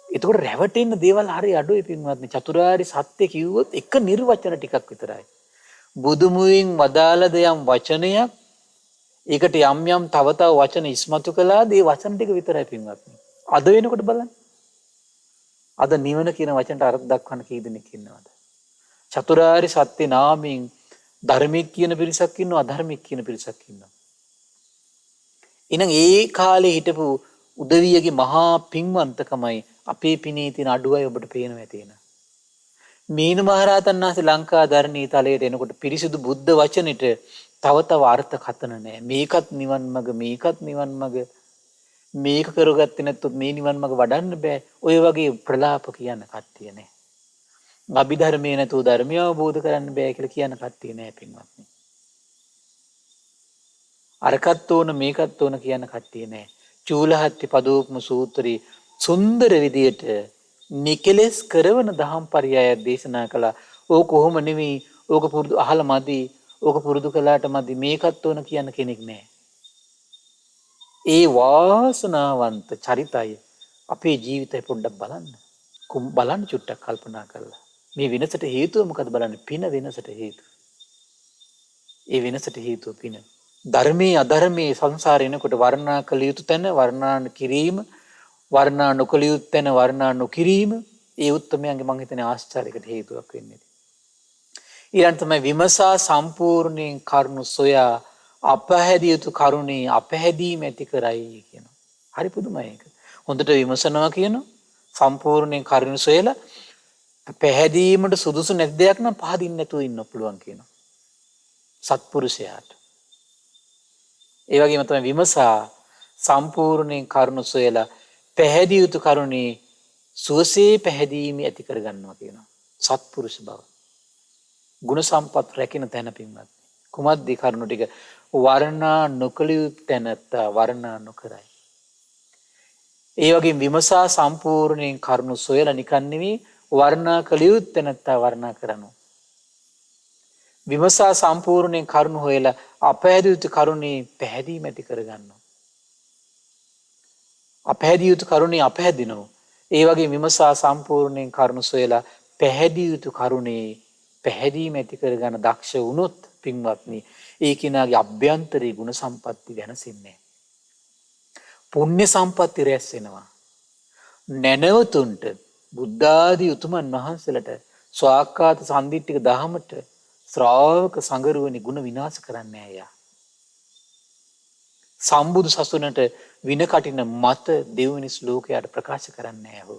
එතකොට රැවටෙන්න දේවල් හරි අඩුයි පින්වත්නි. චතුරාර්ය සත්‍ය කිව්වොත් එක නිර්වචන ටිකක් විතරයි. බුදුමුවින් වදාළද යම් වචනයක් ඒකට යම් තව වචන ඉස්මතු කළාද ඒ වචන ටික විතරයි පින්වත්නි. අද වෙනකොට බලන්න. අද නිවන කියන වචනට අර්ථ දක්වන්න කී දෙනෙක් ඉන්නවද? චතුරාර්ය සත්‍ය නාමයෙන් ධර්මික කියන පිරිසක් ඉන්නවා, අධර්මික කියන පිරිසක් ඉන්නවා. එහෙනම් ඒ කාලේ හිටපු උදවියගේ මහා පින්වන්තකමයි අපේ පිනේ තියෙන අඩුවයි ඔබට පේනවා ඇති වෙන. මීන මහරහතන් වහන්සේ ලංකා ධර්ණී තලයට එනකොට පිරිසිදු බුද්ධ වචනෙට තව අර්ථ කතන නැහැ. මේකත් නිවන් මඟ, මේකත් නිවන් මඟ. මේක කරගත්තේ නැත්නම් මේ නිවන් මඟ වඩන්න බෑ. ඔය වගේ ප්‍රලාප කියන කට්ටිය නැහැ. අභිධර්මයේ නැතුව ධර්මය අවබෝධ කරන්න බෑ කියලා කියන කට්ටිය නැහැ පින්වත්නි. අරකත් ඕන මේකත් ඕන කියන කට්ටිය නැහැ. චූලහත්ති පදෝපම සූත්‍රයේ සුන්දර විදියට නිකලස් කරවන දහම් පරයයක් දේශනා කළා. ඕක කොහොම නෙවෙයි, ඕක පුරුදු අහලා මදි, ඕක පුරුදු කළාට මදි, මේකත් ඕන කියන කෙනෙක් නැහැ. ඒ වාසනාවන්ත චරිතය අපේ ජීවිතය පොඩ්ඩක් බලන්න. බලන්න චුට්ටක් කල්පනා කරලා. මේ වෙනසට හේතුව මොකද බලන්න? පින වෙනසට හේතුව. ඒ වෙනසට හේතුව පින. ධර්මයේ අධර්මයේ සංසාරේ එනකොට වර්ණනා කළ යුතු තැන වර්ණනා කිරීම, වර්ණනා නොකළ යුතු තැන වර්ණනා නොකිරීම ඒ උත්තමයන්ගේ මං හිතන්නේ ආශ්චර්යයකට හේතුවක් වෙන්නේ. ඊළඟ තමයි විමසා සම්පූර්ණයෙන් කරුණු සොයා අපහැදිය යුතු කරුණේ අපහැදීම ඇති කරයි කියනවා. හරි පුදුමයි ඒක. හොඳට විමසනවා කියනවා සම්පූර්ණයෙන් කරුණු සොයලා පැහැදීමට සුදුසු නැති දෙයක් නම් පහදින්න නැතුව ඉන්න පුළුවන් කියනවා. සත්පුරුෂයාට. ඒ වගේම තමයි විමසා සම්පූර්ණයෙන් කරුණු සොයලා පැහැදිය යුතු කරුණේ සුවසේ පැහැදීම ඇති කරගන්නවා කියනවා. සත්පුරුෂ බව. ගුණ සම්පත් රැකින තැන පින්වත්. කුමද්ද කරුණු ටික වර්ණනා නොකළ යුතු තැනත්තා වර්ණනා නොකරයි. ඒ වගේ විමසා සම්පූර්ණයෙන් කරුණු සොයලා නිකන් නෙවෙයි වර්ණනා කළ යුතු තැනත්තා වර්ණනා කරනවා. විමසා සම්පූර්ණයෙන් කරුණු හොයලා අපහැදිය යුතු කරුණේ පැහැදීම ඇති කරගන්නවා. අපහැදිය යුතු කරුණේ අපහැදිනවා. ඒ වගේ විමසා සම්පූර්ණයෙන් කරුණු සොයලා පැහැදිය යුතු කරුණේ පැහැදීම ඇති කරගන්න දක්ෂ වුණොත් පින්වත්නි ඒ කෙනාගේ අභ්‍යන්තරයේ ගුණ සම්පatti වෙනසින්නේ. පුණ්‍ය සම්පatti රැස් වෙනවා. නැනවතුන්ට බුද්ධ ආදී උතුමන් වහන්සේලට ස්වාක්කාත සම්දිට්ඨික දහමට ශ්‍රාවක සංගරුවනි ගුණ විනාශ කරන්නේ අයියා. සම්බුදු සසුනට වින කටින මත දෙවනි ශ්ලෝකයට ප්‍රකාශ කරන්නේ ඇහු.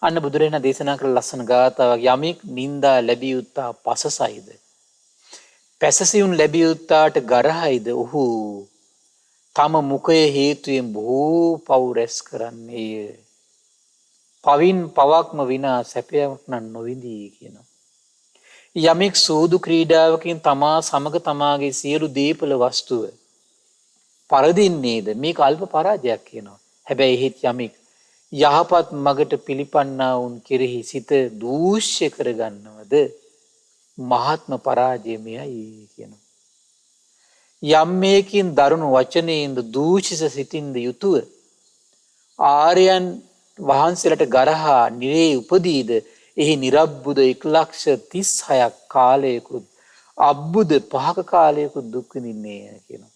අන්න බුදුරජාණන් දේශනා කළ ලස්සන ගාථාවක් යමෙක් නිന്ദා ලැබිය යුත්තා පසසයිද පැසසියුන් ලැබිය යුත්තාට ගරහයිද ඔහු තම මුඛය හේතුයෙන් බොහෝ පව් රැස් කරන්නේය. පවින් පවක්ම විනා සැපයක් නම් නොවිඳී කියනවා. යමෙක් සූදු ක්‍රීඩාවකින් තමා සමග තමාගේ සියලු දීපල වස්තුව පරදින්නේද මේක අල්ප පරාජයක් කියනවා. හැබැයි එහෙත් යමෙක් යහපත් මගට පිළිපන්නා වුන් කෙරෙහි සිත දූෂ්‍ය කරගන්නවද මහත්ම පරාජයමයයි කියනවා. යම් මේකින් දරුණු වචනයෙන්ද දූෂිත සිතින්ද යුතුව ආර්යයන් වහන්සේලට ගරහා නිරේ උපදීද එහි නිරබ්බුද 1,36,000ක් කාලයකුත් අබ්බුද 5ක කාලයකුත් දුක් විඳින්නේ කියනවා.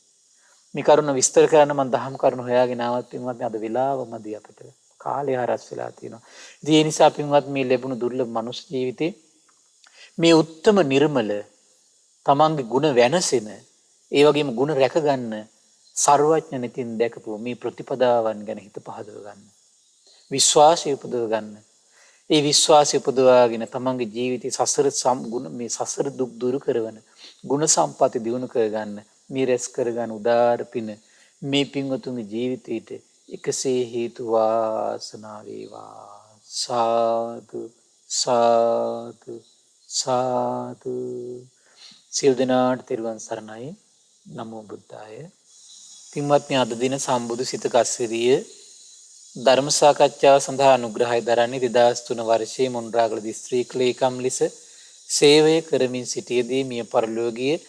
මේ කරුණ විස්තර කරන්න මම දහම් කරුණ හොයාගෙන ආවත් පින්වත් අද වෙලාව මදි අපිට. කාලය හරස් වෙලා තියෙනවා. ඉතින් ඒ නිසා පින්වත් මේ ලැබුණු දුර්ලභ මනුස්ස ජීවිතේ මේ උත්තම නිර්මල තමන්ගේ ගුණ වෙනසෙන ඒ වගේම ගුණ රැකගන්න සර්වඥ නිතින් දැකපු මේ ප්‍රතිපදාවන් ගැන හිත පහදව ගන්න. විශ්වාසය උපදව ගන්න. ඒ විශ්වාසය උපදවාගෙන තමන්ගේ ජීවිතේ සසර ගුණ මේ සසර දුක් දුරු කරවන ගුණ සම්පatti දිනු කරගන්න මේ රැස් කරගන්න උදාාර පින මේ පින්වතුන්ගේ ජීවිතයට එකසේ හේතු වාසනා වේවා. සාදු සාදු සාදු. සියලු දෙනාට තෙරුවන් සරණයි. නමෝ බුද්ධාය. පින්වත්නි අද දින සම්බුදු සිතක අස්සිරිය ධර්ම සාකච්ඡාව සඳහා අනුග්‍රහය දරන්නේ 2003 වර්ෂයේ මොණරාගල දිස්ත්‍රික් ලේකම් ලෙස සේවය කරමින් සිටියේදී මිය පරලෝකීය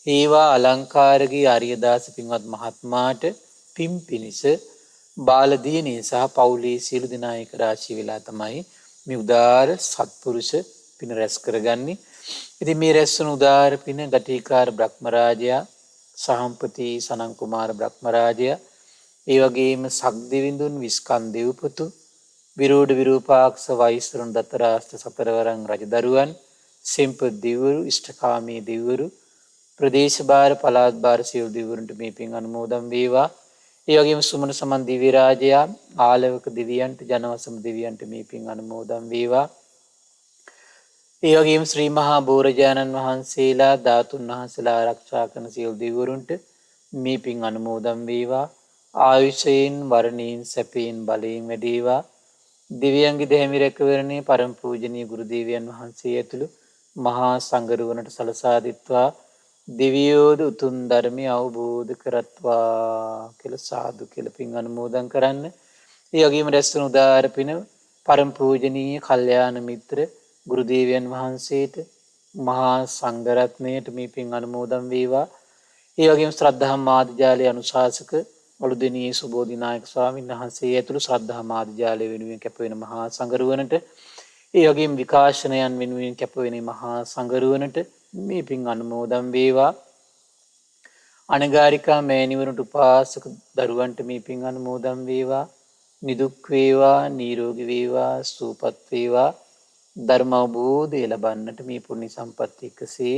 ඒවා අලංකාරගේ ආර්යදාස පින්වත් මහත්මයාට පින් පිනිස බාලදීනේ සහ පවුලේ සියලු දෙනා එක් රාශී වෙලා තමයි මේ උදාාර සත්පුරුෂ පින රැස් කරගන්නේ. ඉතින් මේ රැස් වන උදාාර පින ගටිකාර බ්‍රහ්මරාජයා සහම්පති සනන් කුමාර බ්‍රහ්මරාජයා ඒ වගේම සක්දිවිඳුන් විස්කන් දෙව්පුතු විරෝධ විරූපාක්ෂ වෛශ්‍රණ දතරාස්ත සතරවරන් රජදරුවන් සෙම්පත් දෙවිවරු ඉෂ්ඨකාමී දෙවිවරු ප්‍රදේශ භාර පළාත් භාර සියලු දෙවිවරුන්ට මේ පින් අනුමෝදන් වේවා. ඒ වගේම සුමන සමන් දිව්‍ය රාජයා ආලවක දෙවියන්ට ජනවසම දෙවියන්ට මේ පින් අනුමෝදන් වේවා. ඒ වගේම ශ්‍රී මහා බෝරජාණන් වහන්සේලා ධාතුන් වහන්සේලා ආරක්ෂා කරන සියලු දෙවිවරුන්ට මේ පින් අනුමෝදන් වේවා. ආයුෂයෙන් වරණයෙන් සැපයෙන් බලයෙන් වැඩේවා. දිව්‍යංගි දෙහිමි රැකවරණේ පරම පූජනීය ගුරු දේවයන් වහන්සේ ඇතුළු මහා සංඝරුවනට සලසා දිත්වා දිවියෝද උතුම් ධර්මය අවබෝධ කරත්වා කියලා සාදු කියලා පින් අනුමෝදන් කරන්න. ඒ වගේම රැස්වන උදාාර පින පරම පූජනීය කල්යාණ මිත්‍ර ගුරු දේවයන් වහන්සේට මහා සංඝරත්නයට මේ පින් අනුමෝදන් වේවා. ඒ වගේම ශ්‍රද්ධා මාධ්‍යාලයේ අනුශාසක අලුදෙණියේ සුබෝධිනායක ස්වාමීන් වහන්සේ ඇතුළු ශ්‍රද්ධා මාධ්‍යාලය වෙනුවෙන් කැපවෙන මහා සංඝරුවනට, ඒ වගේම විකාශනයන් වෙනුවෙන් කැපවෙන මහා සංඝරුවනට මේ පින් අනුමෝදන් වේවා. අනගාരികා මෑණිවරුන්ට උපාසක දරුවන්ට මේ පින් අනුමෝදන් වේවා. නිදුක් වේවා, නිරෝගී වේවා, සුවපත් වේවා. ධර්ම අවබෝධය ලබන්නට මේ පුණ්‍ය සම්පත් එක්කසේ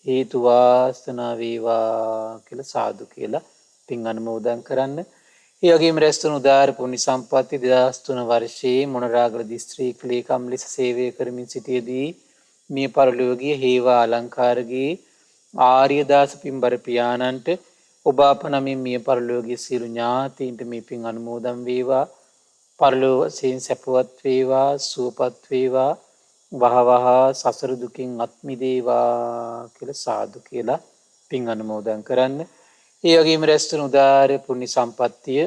හේතු වාසනා වේවා කියලා සාදු කියලා පින් අනුමෝදන් කරන්න. ඒ වගේම රැස්තුණු උදාාර පුණ්‍ය සම්පatti 2003 වර්ෂයේ මොනරාගල දිස්ත්‍රික් ලේකම් ලෙස සේවය කරමින් සිටියේදී මේ පරලෝකීය හේවා අලංකාරගේ ආර්යදාස පින්බර පියාණන්ට ඔබ අප නමින් මිය පරලෝකීය සියලු ඥාතීන්ට මේ පින් අනුමෝදන් වේවා. පරලෝකයෙන් සැපවත් වේවා, සුවපත් වේවා, වහවහ සසර දුකින් අත් මිදේවා කියලා සාදු කියලා පින් අනුමෝදන් කරන්න. ඒ වගේම රැස්තුණු උදාාර පුණ්‍ය සම්පත්තිය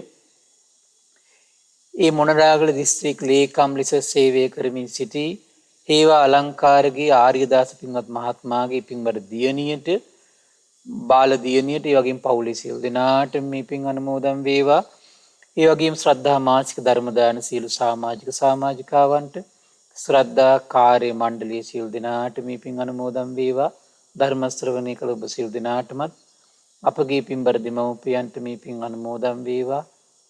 ඒ මොනරාගල දිස්ත්‍රික් ලේකම් ලෙස සේවය කරමින් සිටි හේවා අලංකාරගේ ආර්යදාස පින්වත් මහත්මයාගේ පින්වර දියණියට, බාල දියණියට, ඒ වගේම පවුලේ සියලු දෙනාට මේ පින් අනුමෝදන් වේවා. ඒ වගේම ශ්‍රද්ධා මාසික ධර්ම දාන සියලු සමාජිකාවන්ට, ශ්‍රද්ධා කාර්ය මණ්ඩලයේ සියලු දෙනාට මේ පින් අනුමෝදන් වේවා. ධර්ම ශ්‍රවණය කළ ඔබ සියලු දෙනාටමත් අපගේ පින්බර දෙමව්පියන්ට මේ පින් අනුමෝදන් වේවා.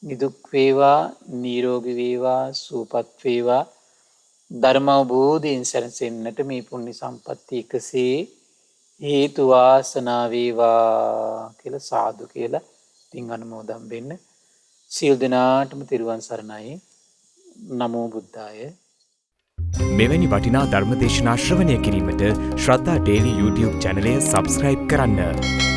නිදුක් වේවා, නිරෝගී වේවා, සුවපත් වේවා. ධර්ම අවබෝධයෙන් සැනසෙන්නට මේ පුණ්‍ය සම්පත්තිය එකසේ හේතු වාසනා වේවා කියලා සාදු කියලා පින් අනුමෝදන් වෙන්න. සියලු දෙනාටම තෙරුවන් සරණයි. නමෝ බුද්ධාය. මෙවැනි වටිනා ධර්ම දේශනා ශ්‍රවණය කිරීමට ශ්‍රද්ධා ඩේලි YouTube චැනලය සබස්ක්‍රයිබ් කරන්න.